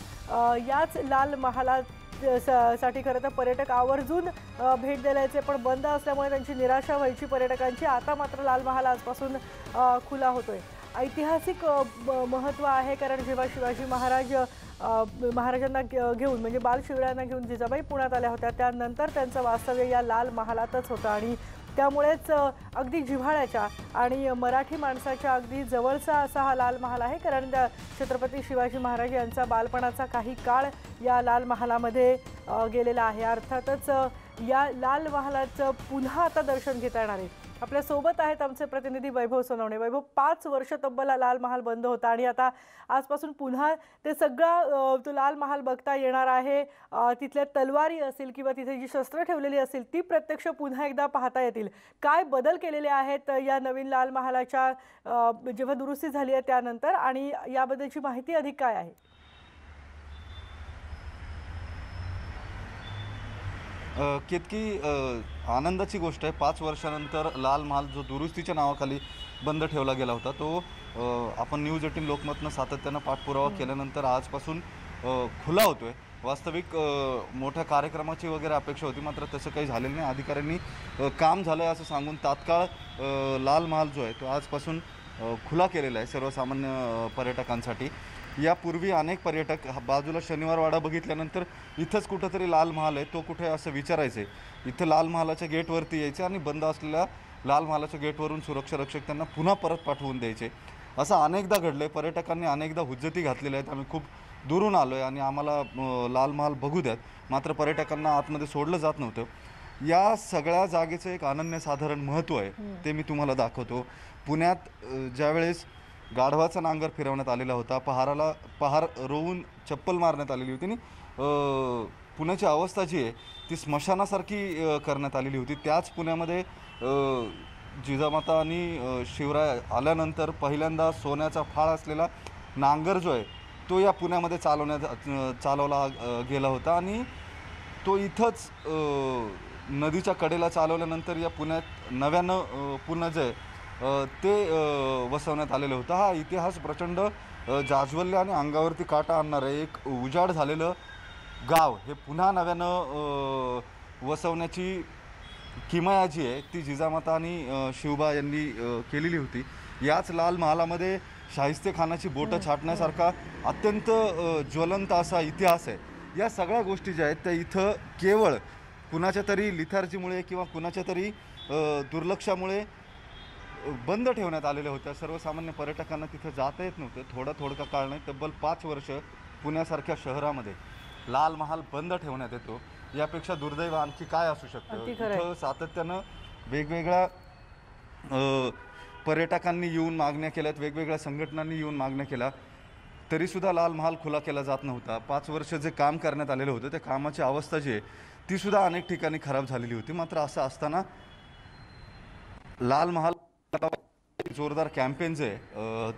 याच लाल महालासाठी खरं तर पर्यटक आवर्जून भेट द्यायचे, पण बंद असल्यामुळे त्यांची निराशा व्हायची पर्यटकांची. आता मात्र लाल महाल आजपासून खुला होतोय. ऐतिहासिक महत्त्व आहे, कारण जेव्हा शिवाजी महाराजांना घेऊन म्हणजे बालशिवरायांना घेऊन जिजाबाई पुण्यात आल्या होत्या, त्यानंतर त्यांचं वास्तव्य या लाल महालातच होतं आणि त्यामुळेच अगदी जिव्हाळ्याच्या आणि मराठी माणसाच्या अगदी जवळचा असा हा लाल महाल आहे, कारण छत्रपती शिवाजी महाराज यांचा बालपणाचा काही काळ या लाल महालामध्ये गेलेला आहे. अर्थातच या लाल महालाचं पुन्हा आता दर्शन घेता येणार आहे. आपल्या सोबत आहेत आमचे प्रतिनिधी वैभव सोनवणे. वैभव, 5 वर्ष तब्बल लाल महाल बंद होता आणि आता आजपासून पुन्हा ते सगळं तो लाल महाल बघता येणार आहे. तिथल्या तलवारी असेल किंवा तिथे जी शस्त्र ठेवलेली असेल ती प्रत्यक्ष पुन्हा एकदा पाहता येतील. काय बदल केलेले आहेत या नवीन लाल महालाच्या जेव्हा दुरुस्ती झाली आहे त्यानंतर, आणि याबद्दलची माहिती अधिक काय आहे? केतकी, आनंदाची गोष्ट आहे. 5 वर्षानंतर लाल महाल जो दुरुस्तीच्या नावाखाली बंद ठेवला गेला होता तो आपण न्यूज 18 लोकमतनं सातत्यानं पाठपुरावा केल्यानंतर आजपासून खुला होतोय. वास्तविक मोठ्या कार्यक्रमाची वगैरे अपेक्षा होती, मात्र तसं काही झालेलं नाही. अधिकाऱ्यांनी काम झालं असं सांगून तात्काळ लाल महाल जो आहे तो आजपासून खुला केलेला आहे सर्वसामान्य पर्यटकांसाठी. यापूर्वी अनेक पर्यटक बाजूला शनिवारवाडा बघितल्यानंतर इथंच कुठंतरी लाल महाल आहे, तो कुठे असं विचारायचे. इथं लाल महालाच्या गेटवरती यायचे आणि बंद असलेल्या लाल महालाच्या गेटवरून सुरक्षा रक्षक त्यांना पुन्हा परत पाठवून द्यायचे. असं अनेकदा घडलं आहे. पर्यटकांनी अनेकदा हुज्जती घातलेल्या आहेत. आम्ही खूप दुरून आलो आहे आणि आम्हाला लाल महाल बघू द्यात, मात्र पर्यटकांना आतमध्ये सोडलं जात नव्हतं. या सगळ्या जागेचं एक अनन्यसाधारण महत्त्व आहे, ते मी तुम्हाला दाखवतो. पुण्यात ज्यावेळेस गाढवाचा नांगर फिरवण्यात आलेला होता, पहार रोवून चप्पल मारण्यात आलेली होती आणि पुण्याची अवस्था जी आहे ती स्मशानासारखी करण्यात आलेली होती. त्याच पुण्यामध्ये जिजामाता आणि शिवराय आल्यानंतर पहिल्यांदा सोन्याचा फाळ असलेला नांगर जो आहे तो या पुण्यामध्ये चालवला गेला होता आणि तो इथंच नदीच्या कडेला चालवल्यानंतर या पुण्यात नव्यानं पुन्हा जे आहे ते वसवण्यात आलेलं होतं. हा इतिहास प्रचंड जाज्वल्य आणि अंगावरती काटा आणणारं एक उजाड झालेलं गाव हे पुन्हा नव्यानं वसवण्याची किमया जी आहे ती जिजामाता आणि शिवबा यांनी केलेली होती. याच लाल महालामध्ये शाहिस्ते खानाची बोटं छाटण्यासारखा अत्यंत ज्वलंत असा इतिहास आहे. या सगळ्या गोष्टी ज्या आहेत त्या इथं केवळ कुणाच्या तरी लिथार्जीमुळे किंवा कुणाच्या तरी दुर्लक्षामुळे बंद ठेवण्यात आलेल्या होत्या. सर्वसामान्य पर्यटकांना तिथं जाता येत नव्हतं. थोडका काळ नाही, तब्बल 5 वर्ष पुण्यासारख्या शहरामध्ये लाल महाल बंद ठेवण्यात येतो. यापेक्षा दुर्दैव आणखी काय असू शकतं. इथं सातत्यानं वेगवेगळ्या पर्यटकांनी येऊन मागण्या केल्यात, वेगवेगळ्या संघटनांनी येऊन मागण्या केल्या, तरीसुद्धा लाल महाल खुला केला जात नव्हता. 5 वर्ष जे काम करण्यात आलेलं होतं त्या कामाची अवस्था जी आहे तीसुद्धा अनेक ठिकाणी खराब झालेली होती. मात्र असं असताना लाल महाल जोरदार कॅम्पेन जे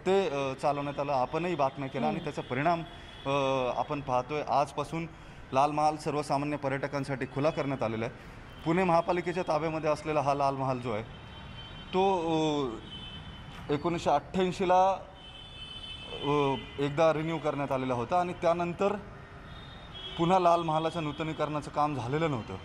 ते चालवण्यात आलं. आपणही बातम्या केल्या आणि त्याचा परिणाम आपण पाहतोय. आजपासून लाल महाल सर्वसामान्य पर्यटकांसाठी खुला करण्यात आलेला आहे. पुणे महापालिकेच्या ताब्यामध्ये असलेला हा लाल महाल जो आहे तो 1988ला एकदा रिन्यू करण्यात आलेला होता आणि त्यानंतर पुन्हा लाल महालाच्या नूतनीकरणाचं काम झालेलं नव्हतं.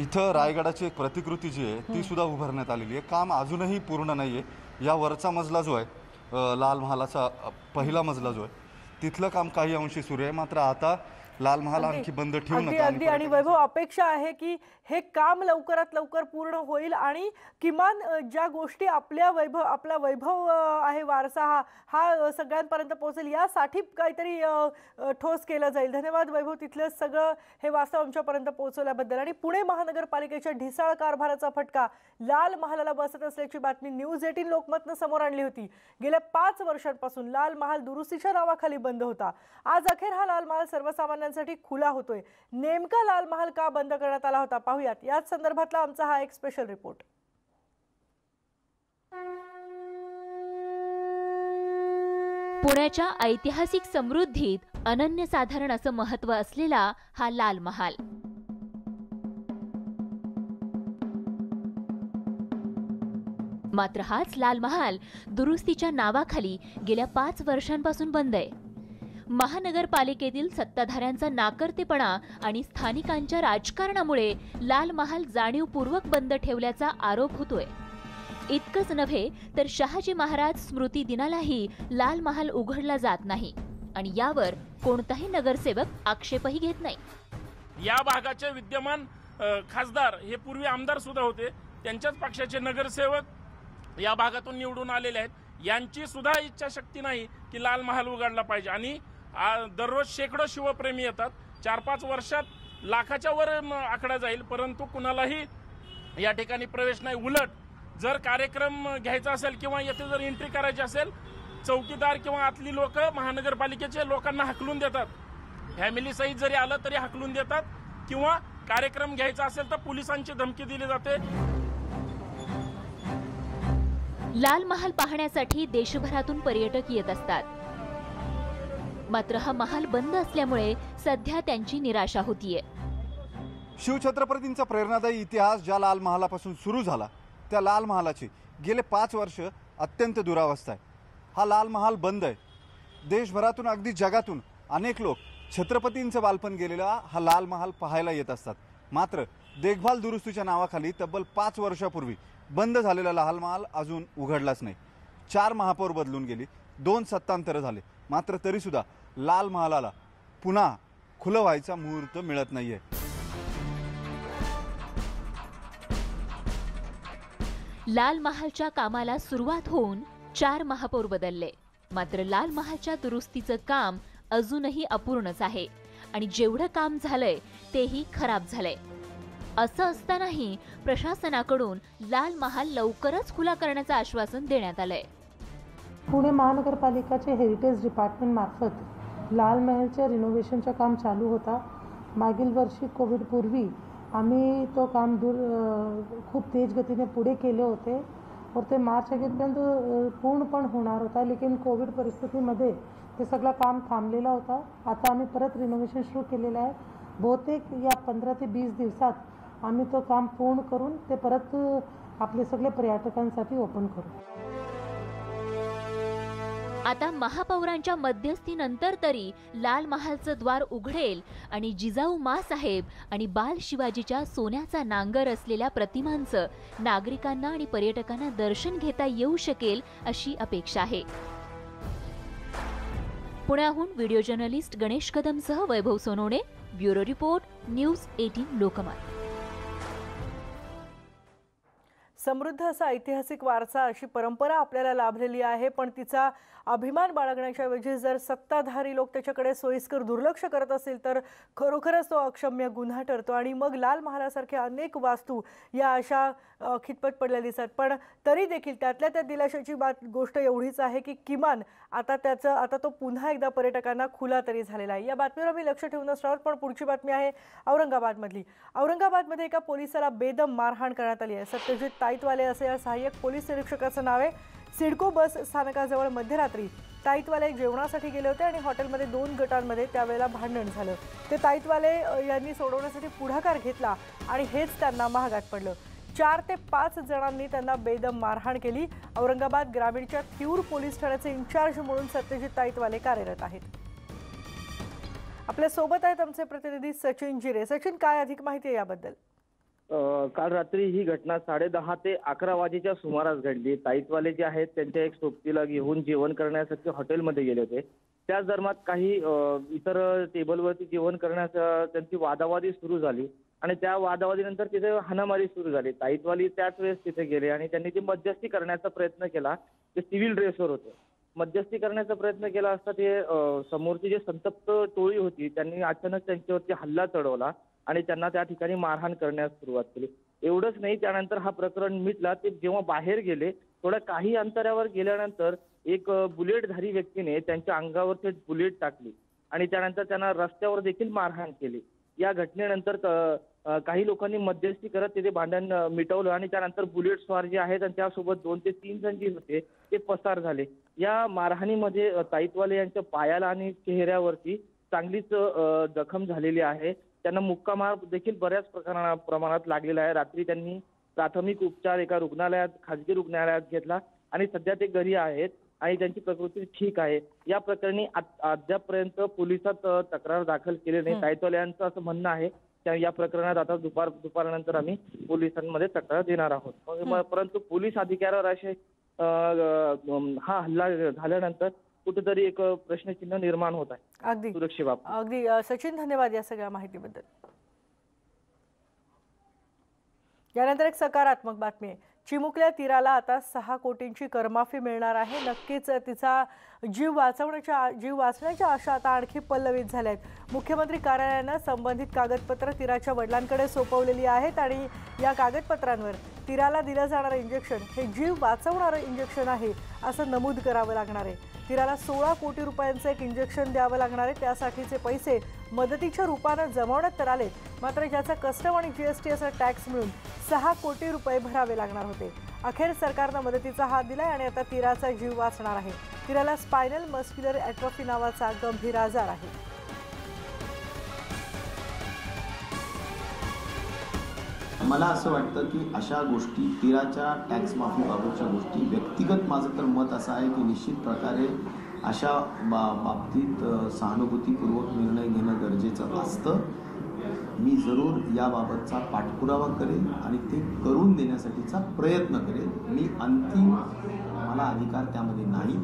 इथं रायगडाची एक प्रतिकृती जी आहे ती सुद्धा उभारण्यात आलेली आहे. काम अजूनही पूर्ण नाही आहे. या वरचा मजला जो आहे लाल महालाचा पहिला मजला जो आहे तिथलं काम काही अंशी सुरू आहे. मात्र आता लाल महाल आणखी बंद ठेवू नका. अगदी आणि वैभव, अपेक्षा आहे की हे काम लवकरात लवकर पूर्ण होईल आणि किमान ज्या गोष्टी आपला वैभव आहे, वारसा हा सगळ्यांपर्यंत पोहोचेल यासाठी काहीतरी ठोस केलं जाईल. धन्यवाद वैभव, तिथलं सगळं हे वास्तव आमच्यापर्यंत पोहोचवल्याबद्दल. आणि पुणे महानगरपालिकेच्या ढिसाळ कारभाराचा फटका लाल महालाला बसत असल्याची बातमी न्यूज 18 लोकमतनं समोर आणली होती. गेल्या 5 वर्षांपासून लाल महाल दुरुस्तीच्या नावाखाली बंद होता. आज अखेर हा लाल महाल सर्वसामान्यांसाठी खुला होतोय. नेमका लाल महाल का बंद करण्यात आला होता पाहूयात याच संदर्भातला आमचा हा एक स्पेशल रिपोर्ट. पुण्याच्या ऐतिहासिक समृद्धीत अनन्यसाधारण असं महत्त्व असलेला हा लाल महाल. मात्र हाच लाल महाल दुरुस्तीच्या नावाखाली गेल्या 5 वर्षांपासून बंद आहे. महानगरपालिकेतील सत्ताधाऱ्यांचा नाकर्तेपणा आणि स्थानिकांच्या राजकारणामुळे लाल महाल जाणीवपूर्वक बंद ठेवल्याचा आरोप होतोय. इतकंच नव्हे तर शहाजी महाराज स्मृती दिनालाही लाल महाल उघडला जात नाही आणि यावर कोणताही नगरसेवक आक्षेपही घेत नाही. या भागाचे विद्यमान खासदार हे पूर्वी आमदार सुद्धा होते. त्यांच्याच पक्षाचे नगरसेवक या भागातून निवडून आलेले आहेत. यांची सुद्धा इच्छाशक्ती नाही की लाल महाल उघडला पाहिजे. आणि दररोज शेकडो शिवप्रेमी येतात. 4-5 वर्षात लाखाच्या वर आकडा जाईल, परंतु कुणालाही या ठिकाणी प्रवेश नाही. उलट जर कार्यक्रम घ्यायचा असेल किंवा येथे जर एंट्री करायची असेल, चौकीदार किंवा आतली लोक महानगरपालिकेचे लोकांना हाकलून देतात. फॅमिली सहित जरी आलं तरी हाकलून देतात किंवा कार्यक्रम घ्यायचा असेल तर पोलिसांची धमकी दिली जाते. लाल महाल पाहण्यासाठी देशभरातून पर्यटक येत असतात. मात्र हा महाल बंद असल्यामुळे सध्या त्यांची निराशा होतीये. शिवछत्रपतींचा प्रेरणादायी इतिहास ज्या लाल महालापासून सुरू झाला त्या लाल महालाची गेले 5 वर्ष अत्यंत दुरावस्था आहे. हा लाल महाल बंद आहे. देशभरातून अगदी जगातून अनेक लोक छत्रपतींचं बालपण गेलेला हा लाल महाल पाहायला येत असतात. मात्र देखभाल दुरुस्तीच्या नावाखाली तब्बल 5 वर्षापूर्वी बंद झालेला लाल महाल अजून उघडलाच नाही. 4 महापौर बदलून गेली, 2 सत्तांतर झाले, मात्र तरीसुद्धा लाल महालाला पुन्हा खुलं व्हायचा मुहूर्त मिळत नाहीये. लाल महालच्या कामाला सुरुवात होऊन 4 महापौर बदलले, मात्र लाल महालच्या दुरुस्तीचं काम अजूनही अपूर्णच आहे आणि जेवढं काम झालंय तेही खराब झालंय. असं असतानाही प्रशासनाकडून लाल महाल लवकरच खुला करण्याचं आश्वासन देण्यात आलंय. पुणे महानगरपालिकाचे हेरिटेज डिपार्टमेंट मार्फत लाल महलच्या रिनोव्हेशनचं काम चालू होता. मागील वर्षी कोविडपूर्वी आम्ही तो काम खूप तेज गतीने पुढे केले होते और ते मार्च अखेरपर्यंत पूर्ण पण होणार होता. लेकिन कोविड परिस्थितीमध्ये ते सगळं काम थांबलेलं होता. आता आम्ही परत रिनोव्हेशन सुरू केलेलं आहे. बहुतेक या 15 ते 20 दिवसात आम्ही तो काम पूर्ण करून ते परत आपले सगळे पर्यटकांसाठी ओपन करू. आता महापौरांच्या मध्यस्थीनंतर तरी लाल महालचं द्वार उघडेल आणि जिजाऊ माँसाहेब आणि बाल शिवाजीच्या सोन्याचा नांगर असलेल्या प्रतिमांचं नागरिकांना आणि पर्यटकांना दर्शन घेता येऊ शकेल अशी अपेक्षा आहे. पुण्याहून व्हिडिओ जर्नलिस्ट गणेश कदमसह Vaibhav Sonawane, bureau report, news 18 Lokmat. समृद्ध असा ऐतिहासिक वारसा, अशी परंपरा आपल्याला लाभलेली आहे, पण तिचा अभिमान बाळगण्याच्या ऐवजी जर सत्ताधारी लोक त्याच्याकडे सोयीस्कर दुर्लक्ष करत असतील तर खरोखरच तो अक्षम्य गुन्हा ठरतो आणि मग लाल महालासारख्या अनेक वास्तू या अशा खितपत पडल्या दिसतात. पण तरी देखील त्यातल्या त्या दिलाशाची गोष्ट एवढीच आहे की किमान आता तो पुन्हा एकदा पर्यटकांना खुला तरी झालेला आहे. या बातमीवर आम्ही लक्ष ठेवून असणार. पण पुढची बातमी आहे औरंगाबादमधली. औरंगाबादमध्ये एका पोलिसाला बेदम मारहाण करण्यात आली आहे. सत्यजित ताईतवाले असे या सहाय्यक पोलीस निरीक्षकाचं नाव आहे. सिडको बस स्थानकाजवळ मध्यरात्री ताईतवाले जेवणासाठी गेले होते आणि हॉटेलमध्ये 2 गटांमध्ये त्यावेळेला भांडण झालं. ते ताईतवाले यांनी सोडवण्यासाठी पुढाकार घेतला आणि हेच त्यांना महागात पडलं. 4 ते 5 जणांनी त्यांना बेदम मारहाण केली. औरंगाबाद ग्रामीणच्या तिऊर पोलीस ठाण्याचे इन्चार्ज म्हणून सत्यजित ताईतवाले कार्यरत आहेत. आपल्या सोबत आहेत आमचे प्रतिनिधी सचिन जिरे. सचिन, काय अधिक माहिती आहे याबद्दल? काल रात्री ही घटना 10:30 ते 11 वाजेच्या सुमारास घडली. ताईतवाले जे आहेत त्यांच्या एक सोबतीला घेऊन जेवण करण्यासाठी हॉटेलमध्ये गेले होते. त्याच दरम्यान काही इतर टेबलवरती जेवण करण्यास त्यांची वादावादी सुरू झाली आणि त्या वादावादीनंतर तिथे हाणामारी सुरू झाली. ताईतवाले त्याच वेळेस तिथे गेले आणि त्यांनी ती मध्यस्थी करण्याचा प्रयत्न केला. ते सिव्हिल ड्रेसवर होते. मध्यस्थी करण्याचा प्रयत्न केला असता ते समोरची जी संतप्त टोळी होती त्यांनी अचानक त्यांच्यावरती हल्ला चढवला आणि त्यांना त्या ठिकाणी मारहाण करण्यास सुरुवात केली. एवढंच नाही, त्यानंतर हा प्रकरण मिटला. ते जेव्हा बाहेर गेले थोड्या काही अंतरावर गेल्यानंतर एक बुलेटधारी व्यक्तीने त्यांच्या अंगावर बुलेट टाकली आणि त्यानंतर त्यांना रस्त्यावर देखील मारहाण केली. या घटनेनंतर काही लोकांनी मध्यस्थी करत तिथे भांडण मिटवलं आणि त्यानंतर बुलेट स्वार जे आहेत आणि त्यासोबत 2 ते 3 जण जे होते ते पसार झाले. या मारहाणीमध्ये ताईतवाले यांच्या पायाला आणि चेहऱ्यावरती चांगलीच जखम झालेली आहे. त्यांना मुक्कामार देखील बऱ्याच प्रमाणात लागलेला आहे. रात्री त्यांनी प्राथमिक उपचार एका रुग्णालयात, खाजगी रुग्णालयात घेतला आणि सध्या ते घरी आहेत आणि त्यांची प्रकृती ठीक आहे. या प्रकरणी अद्यापपर्यंत पोलिसात तक्रार दाखल केली नाही. ताईतवाले यांचं असं म्हणणं आहे की या प्रकरणात आता दुपारनंतर आम्ही पोलिसांमध्ये तक्रार देणार आहोत. परंतु पोलीस अधिकाऱ्यावर असे हा हल्ला झाल्यानंतर कुठेतरी एक प्रश्नचिन्ह निर्माण होत आहे. अगदी सुरक्षेबाबत. अगदी सचिन, धन्यवाद या सगळ्या माहितीबद्दल. यानंतर एक सकारात्मक बातमी आहे. चिमुकल्या तीराला आता 6 कोटींची करमाफी मिळणार आहे. नक्कीच तिचा जीव वाचण्याच्या आशा आता आणखी पल्लवित झाल्या आहेत. मुख्यमंत्री कार्यालयानं संबंधित कागदपत्र तीराच्या वडिलांकडे सोपवलेली आहेत आणि या कागदपत्रांवर तीराला दिलं जाणारं इंजेक्शन हे जीव वाचवणारं इंजेक्शन आहे असं नमूद करावं लागणार आहे. तीराला 16 कोटी रुपयांचं एक इंजेक्शन द्यावं लागणार आहे. त्यासाठीचे पैसे मदतीच्या रूपानं जमवण्यात तर आले, मात्र ज्याचा कस्टम आणि GST असा टॅक्स मिळून 6 कोटी रुपये भरावे लागणार होते. अखेर सरकारनं मदतीचा हात दिलाय आणि आता तीराचा जीव वाचणार आहे. तीराला स्पायनल मस्क्युलर ॲट्रोफी नावाचा गंभीर आजार आहे. मला असं वाटतं की अशा गोष्टी, तीराच्या टॅक्स माफीबाबतच्या गोष्टी, व्यक्तिगत माझं तर मत असं आहे की निश्चित प्रकारे अशा बाबतीत सहानुभूतीपूर्वक निर्णय घेणं गरजेचं असतं. मी जरूर याबाबतचा पाठपुरावा करेन आणि ते करून देण्यासाठीचा प्रयत्न करेन. मी अंतिम मला अधिकार त्यामध्ये नाही,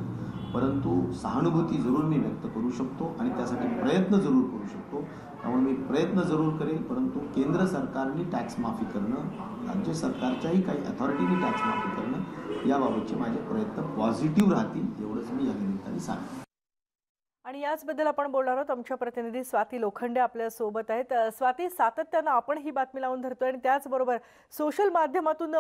परंतु सहानुभूती जरूर मी व्यक्त करू शकतो आणि त्यासाठी प्रयत्न जरूर करू शकतो. त्यामुळे मी प्रयत्न जरूर करेन. परंतु केंद्र सरकारने टॅक्स माफी करणं, राज्य सरकारच्याही काही अथॉरिटीने टॅक्स माफी करणं याबाबतचे माझे प्रयत्न पॉझिटिव्ह राहतील एवढंच मी या निमित्ताने सांगेन. आणि याचबद्दल आपण बोलणार आहोत. आमच्या प्रतिनिधी स्वाती लोखंडे आपल्या सोबत आहेत. स्वाती, सातत्यानं आपण ही बातमी लावून धरतोय आणि त्याचबरोबर सोशल माध्यमातून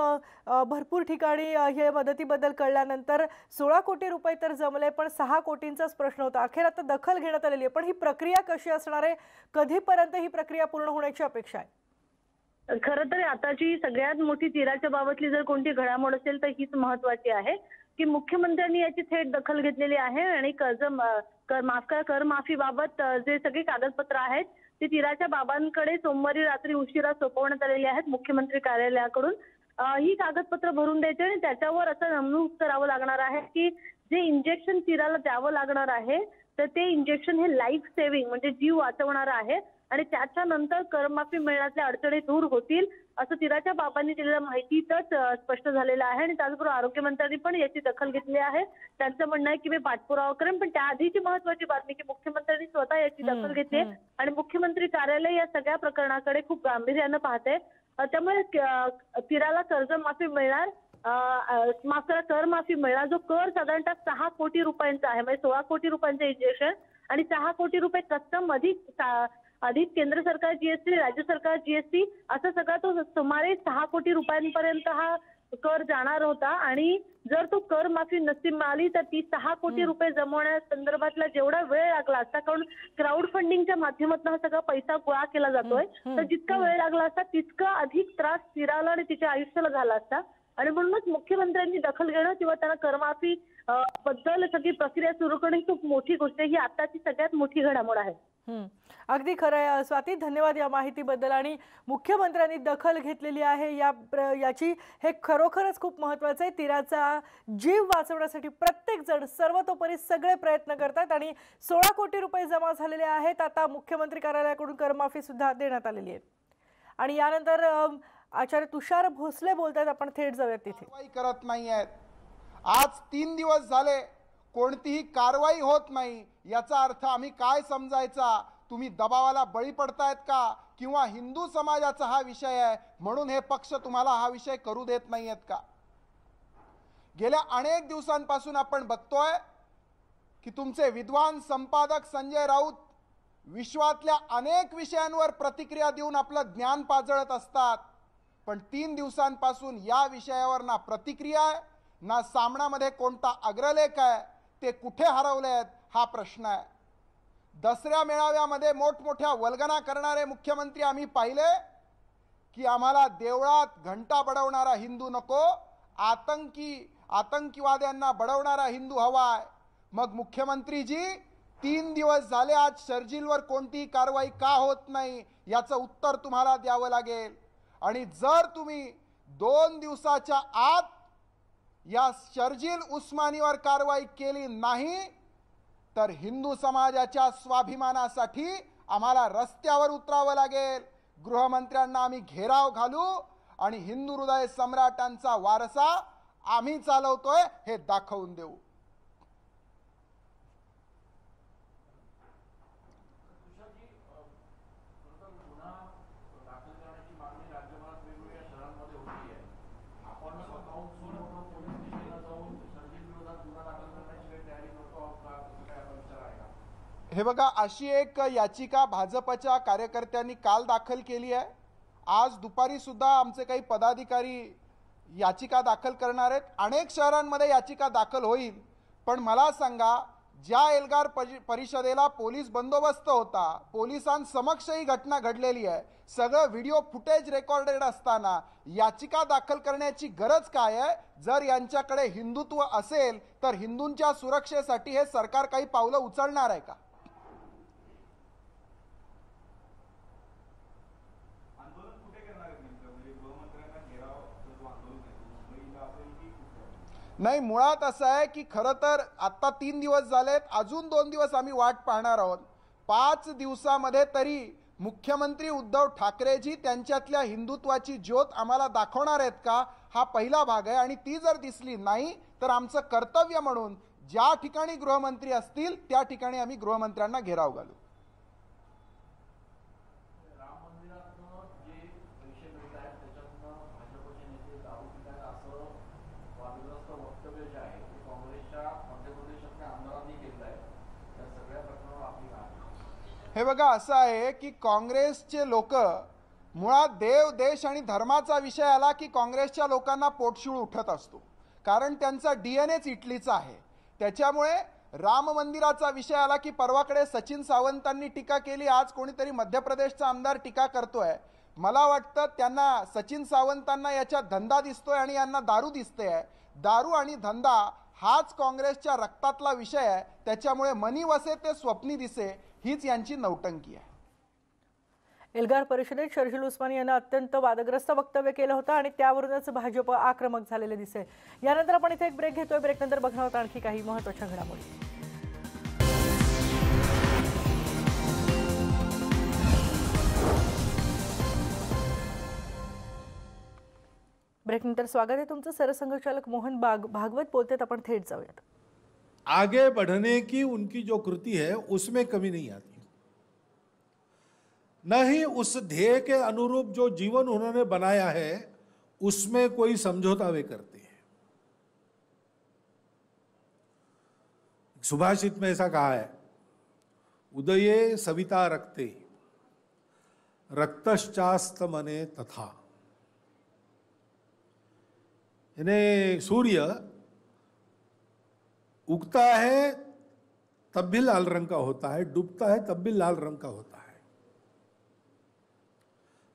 भरपूर ठिकाणी हे मदतीबद्दल कळल्यानंतर 16 कोटी रुपये तर जमले, पण 6 कोटींचाच प्रश्न होता. अखेर आता दखल घेण्यात आलेली आहे, पण ही प्रक्रिया कशी असणार आहे? कधीपर्यंत ही प्रक्रिया पूर्ण होण्याची अपेक्षा आहे? खरं तर आताची सगळ्यात मोठी तीराच्या बाबतली जर कोणती घडामोड असेल तर हीच महत्वाची आहे की मुख्यमंत्र्यांनी याची थेट दखल घेतलेली आहे आणि करमाफीबाबत जे सगळी कागदपत्र आहेत ती तीराच्या बाबांकडे सोमवारी रात्री उशिरा सोपवण्यात आलेली आहेत मुख्यमंत्री कार्यालयाकडून. ही कागदपत्र भरून द्यायची आणि त्याच्यावर असं नमूद करावं लागणार आहे की जे इंजेक्शन तिराला द्यावं लागणार आहे तर ते इंजेक्शन हे लाईफ सेव्हिंग म्हणजे जीव वाचवणार आहे आणि त्याच्यानंतर कर्जमाफी मिळण्यातल्या अडचणी दूर होतील असं तिराच्या बाबांनी दिलेल्या माहितीतच स्पष्ट झालेलं आहे. आणि त्याचबरोबर आरोग्यमंत्र्यांनी पण याची दखल घेतली आहे. त्यांचं म्हणणं आहे की मी पाठपुरावा करेन, पण त्याआधीची महत्वाची बातमी की मुख्यमंत्र्यांनी स्वतः याची दखल घेतली आणि मुख्यमंत्री कार्यालय या सगळ्या प्रकरणाकडे खूप गांभीर्यानं पाहते. त्यामुळे तिराला कर्जमाफी मिळणार, माफ करा करमाफी मिळणार. जो कर साधारणतः 6 कोटी रुपयांचा आहे, म्हणजे 16 कोटी रुपयांचं इंजेक्शन आणि 6 कोटी रुपये कस्टम अधिक केंद्र सरकार जीएसटी, राज्य सरकार जीएसटी असं सगळा तो सुमारे 6 कोटी रुपयांपर्यंत हा कर जाणार होता. आणि जर तो कर माफी नसीब मिळाली तर ती 6 कोटी रुपये जमवण्यासंदर्भातला जेवढा वेळ लागला असता, कारण क्राऊड फंडिंगच्या माध्यमातून हा सगळा पैसा गोळा केला जातोय, तर जितका वेळ लागला असता तितका अधिक त्रास तिराला आणि तिच्या आयुष्याला झाला असता. आणि म्हणूनच मुख्यमंत्र्यांनी दखल घेणं किंवा त्यांना करमाफी बद्दल सगळी प्रक्रिया सुरू करणं ही खूप मोठी गोष्ट आहे. ही आताची सगळ्यात मोठी घडामोड आहे. अगदी खरं आहे स्वाती, धन्यवाद या माहितीबद्दल. आणि मुख्यमंत्र्यांनी दखल घेतलेली आहे याची हे खरोखरच खूप महत्त्वाचं आहे. तिराचा जीव वाचवण्यासाठी प्रत्येक जण सर्वतोपरी सगळे प्रयत्न करतात आणि 16 कोटी रुपये जमा झालेले आहेत. आता मुख्यमंत्री कार्यालयाकडून करमाफी सुद्धा देण्यात आलेली आहे. आणि यानंतर आचार्य तुषार भोसले बोलतात, आपण थेट जाऊयात तिथे. करत नाही आहेत. आज 3 दिवस झाले कोणतीही कारवाई होत नाही. याचा अर्थ आम्ही काय समजायचा? तुम्ही दबावाला बळी पडतायत का, किंवा हिंदू समाजाचा हा विषय आहे म्हणून हे पक्ष तुम्हाला हा विषय करू देत नाहीयेत का? गेल्या अनेक दिवसांपासून आपण बघतोय की तुमचे विद्वान संपादक संजय राऊत विश्वातल्या अनेक विषयांवर प्रतिक्रिया देऊन आपलं ज्ञान पाजळत असतात, पण 3 दिवसांपासून या विषयावर ना प्रतिक्रिया आहे ना सामनामध्ये कोणता अग्रलेख आहे. ते कुठे हरवले आहेत हा प्रश्न आहे. दसऱ्या मेळाव्यामध्ये मोठमोठ्या वल्गना करणारे मुख्यमंत्री आम्ही पाहिले की आम्हाला देवळात घंटा बडवणारा हिंदू नको, आतंकीवाद्यांना बडवणारा हिंदू हवाय. मग मुख्यमंत्रीजी 3 दिवस झाले आज शर्जीलवर कोणतीही कारवाई का होत नाही याचं उत्तर तुम्हाला द्यावं लागेल. आणि जर तुम्ही 2 दिवसाच्या आत या शर्जील उस्मानीवर कारवाई केली नाही तर हिंदू समाजाच्या स्वाभिमानासाठी आम्हाला रस्त्यावर उतरावं लागेल. गृहमंत्र्यांना आम्ही घेराव घालू आणि हिंदू हृदय सम्राटांचा वारसा आम्ही चालवतोय हे दाखवून देऊ. हे बघा, अशी एक याचिका भाजपच्या कार्यकर्त्यांनी काल दाखल केली आहे. आज दुपारी सुद्धा आमचे काही पदाधिकारी याचिका दाखल करणार आहेत. अनेक शहरांमध्ये याचिका दाखल होईल. पण मला सांगा, ज्या एल्गार परिषदेला पोलीस बंदोबस्त होता, पोलिसांसमक्ष ही घटना घडलेली आहे, सगळं व्हिडिओ फुटेज रेकॉर्डेड असताना याचिका दाखल करण्याची गरज काय आहे? जर यांच्याकडे हिंदुत्व असेल तर हिंदूंच्या सुरक्षेसाठी हे सरकार काही पावलं उचलणार आहे का? नाही, मुळात असं आहे की खरं तर आत्ता 3 दिवस झालेत, अजून 2 दिवस आम्ही वाट पाहणार आहोत. 5 दिवसामध्ये तरी मुख्यमंत्री उद्धव ठाकरेजी त्यांच्यातल्या हिंदुत्वाची ज्योत आम्हाला दाखवणार आहेत का, हा पहिला भाग आहे. आणि ती जर दिसली नाही तर आमचं कर्तव्य म्हणून ज्या ठिकाणी गृहमंत्री असतील त्या ठिकाणी आम्ही गृहमंत्र्यांना घेराव घालू. हे बघा, असं आहे की काँग्रेसचे लोक मुळात देव, देश आणि धर्माचा विषय आला की काँग्रेसच्या लोकांना पोटशिळ उठत असतो, कारण त्यांचा DNAच इटलीचा आहे. त्याच्यामुळे राम मंदिराचा विषय आला की परवाकडे सचिन सावंतांनी टीका केली, आज कोणीतरी मध्य प्रदेशचा आमदार टीका करतोय. मला वाटतं त्यांना, सचिन सावंतांना याच्यात धंदा दिसतोय आणि यांना दारू दिसते आहे. दारू आणि धंदा हाच काँग्रेसच्या रक्तातला विषय आहे. त्याच्यामुळे मनी वसे ते स्वप्नी दिसे हीच यांची नौटंकी आहे. एल्गार परिषदेत शर्जील उस्मानी यांना अत्यंत वादग्रस्त वक्तव्य केलं होतं आणि त्यावरूनच भाजप आक्रमक झालेले दिसते। यानंतर आपण इथे एक ब्रेक घेतोय। ब्रेकनंतर बघणार आहोत आणखी काही महत्त्वाच्या घडामोडी। ब्रेकनंतर स्वागत है तुमचं। सरसंघचालक मोहन भागवत बोलते, आपण थेट जाऊयात। आगे बढ़ने की उनकी जो कृति है उसमें कमी नहीं आती, न ही उस ध्येय के अनुरूप जो जीवन उन्होंने बनाया है उसमें कोई समझौता वे करते हैं। सुभाषित में ऐसा कहा है, उदये सविता रक्ते रक्तश्चास्त मने तथा। यानी सूर्य उगता है तब भी लाल रंग का होता है, डूबता है तब भी लाल रंग का होता है।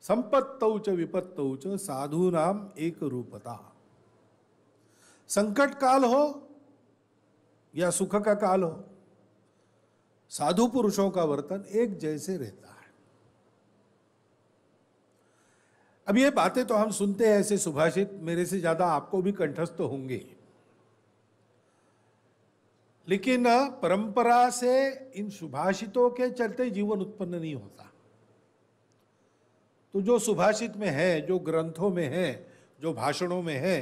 संपत्तौ च विपत्तौ च साधूनाम एक रूपता। संकट काल हो या सुख का काल हो, साधु पुरुषों का वर्तन एक जैसे रहता है। अब ये बातें तो हम सुनते हैं, ऐसे सुभाषित मेरे से ज्यादा आपको भी कंठस्थ होंगे, लेकिन परंपरा से इन सुभाषितों के चलते जीवन उत्पन्न नहीं होता। तो जो सुभाषित में है, जो ग्रंथों में है, जो भाषणों में है,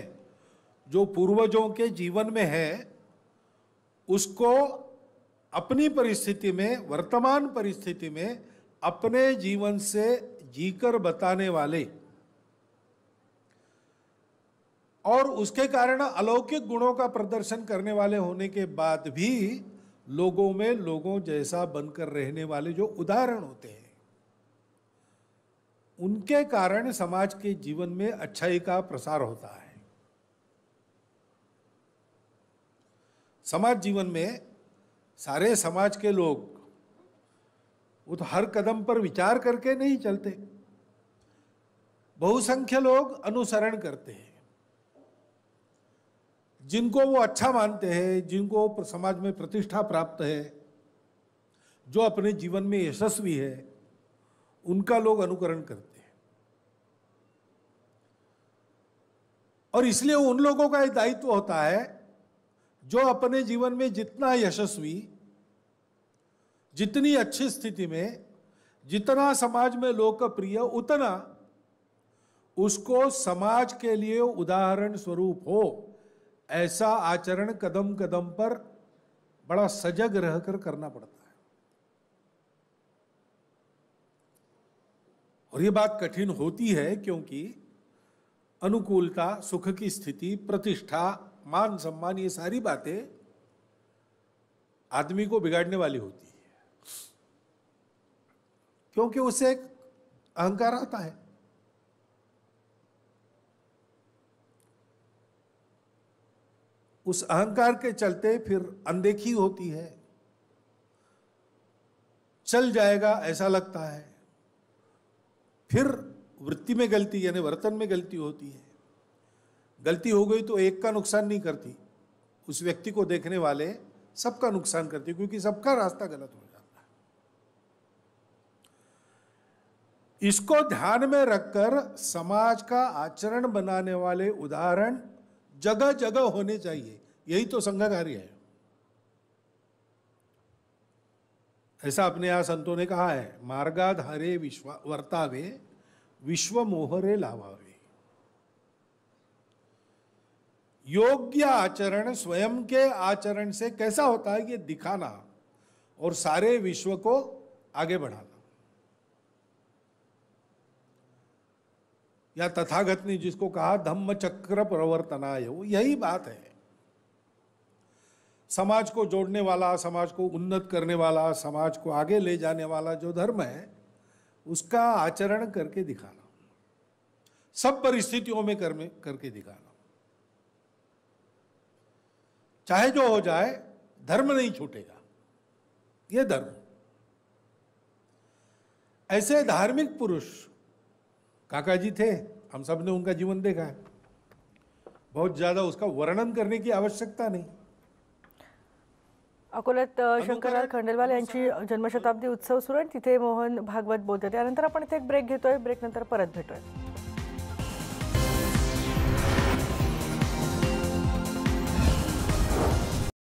जो पूर्वजों के जीवन में है, उसको अपनी परिस्थिति में, वर्तमान परिस्थिति में अपने जीवन से जीकर बताने वाले और उसके कारण अलौकिक गुणों का प्रदर्शन करने वाले होने के बाद भी लोगों में लोगों जैसा बनकर रहने वाले जो उदाहरण होते हैं, उनके कारण समाज के जीवन में अच्छाई का प्रसार होता है। समाज जीवन में सारे समाज के लोग वो तो हर कदम पर विचार करके नहीं चलते, बहुसंख्य लोग अनुसरण करते हैं। जिनको वो अच्छा मानते हैं, जिनको समाज में प्रतिष्ठा प्राप्त है, जो अपने जीवन में यशस्वी है, उनका लोग अनुकरण करते हैं। और इसलिए उन लोगों का एक दायित्व होता है जो अपने जीवन में जितना यशस्वी, जितनी अच्छी स्थिति में, जितना समाज में लोकप्रिय, उतना उसको समाज के लिए उदाहरण स्वरूप हो, ऐसा आचरण कदम कदम पर बड़ा सजग रहकर करना पड़ता है। और ये बात कठिन होती है क्योंकि अनुकूलता, सुख की स्थिति, प्रतिष्ठा, मान सम्मान, ये सारी बातें आदमी को बिगाड़ने वाली होती है, क्योंकि उससे एक अहंकार आता है। उस अहंकार के चलते फिर अनदेखी होती है, चल जाएगा ऐसा लगता है, फिर वृत्ति में गलती यानी वर्तन में गलती होती है। गलती हो गई तो एक का नुकसान नहीं करती, उस व्यक्ति को देखने वाले सबका नुकसान करती है, क्योंकि सबका रास्ता गलत हो जाता है। इसको ध्यान में रखकर समाज का आचरण बनाने वाले उदाहरण जगह जगह होने चाहिए। यही तो संघ कार्य है। ऐसा अपने यहां संतों ने कहा है, मार्गाधारे विश्व वर्तावे विश्व मोहरे लावावे। योग्य आचरण स्वयं के आचरण से कैसा होता है, ये दिखाना और सारे विश्व को आगे बढ़ाना। या तथागत ने जिसको कहा धम्म चक्र प्रवर्तनाय, यही बात है। समाज को जोड़ने वाला, समाज को उन्नत करने वाला, समाज को आगे ले जाने वाला जो धर्म है, उसका आचरण करके दिखाना, सब परिस्थितियों में करके दिखाना। चाहे जो हो जाए, धर्म नहीं छूटेगा, ये धर्म। ऐसे धार्मिक पुरुष काका जी थे, हम सब ने उनका जीवन देखा है, बहुत ज्यादा उसका वर्णन करने की आवश्यकता नहीं। अकोल्यात शंकरलाल खंडेलवाल यांची जन्मशताब्दी उत्सव सुरू आहे. तिथे मोहन भागवत बोलतात. त्यानंतर आपण इथे एक ब्रेक घेतोय. ब्रेक नंतर परत भेटूया.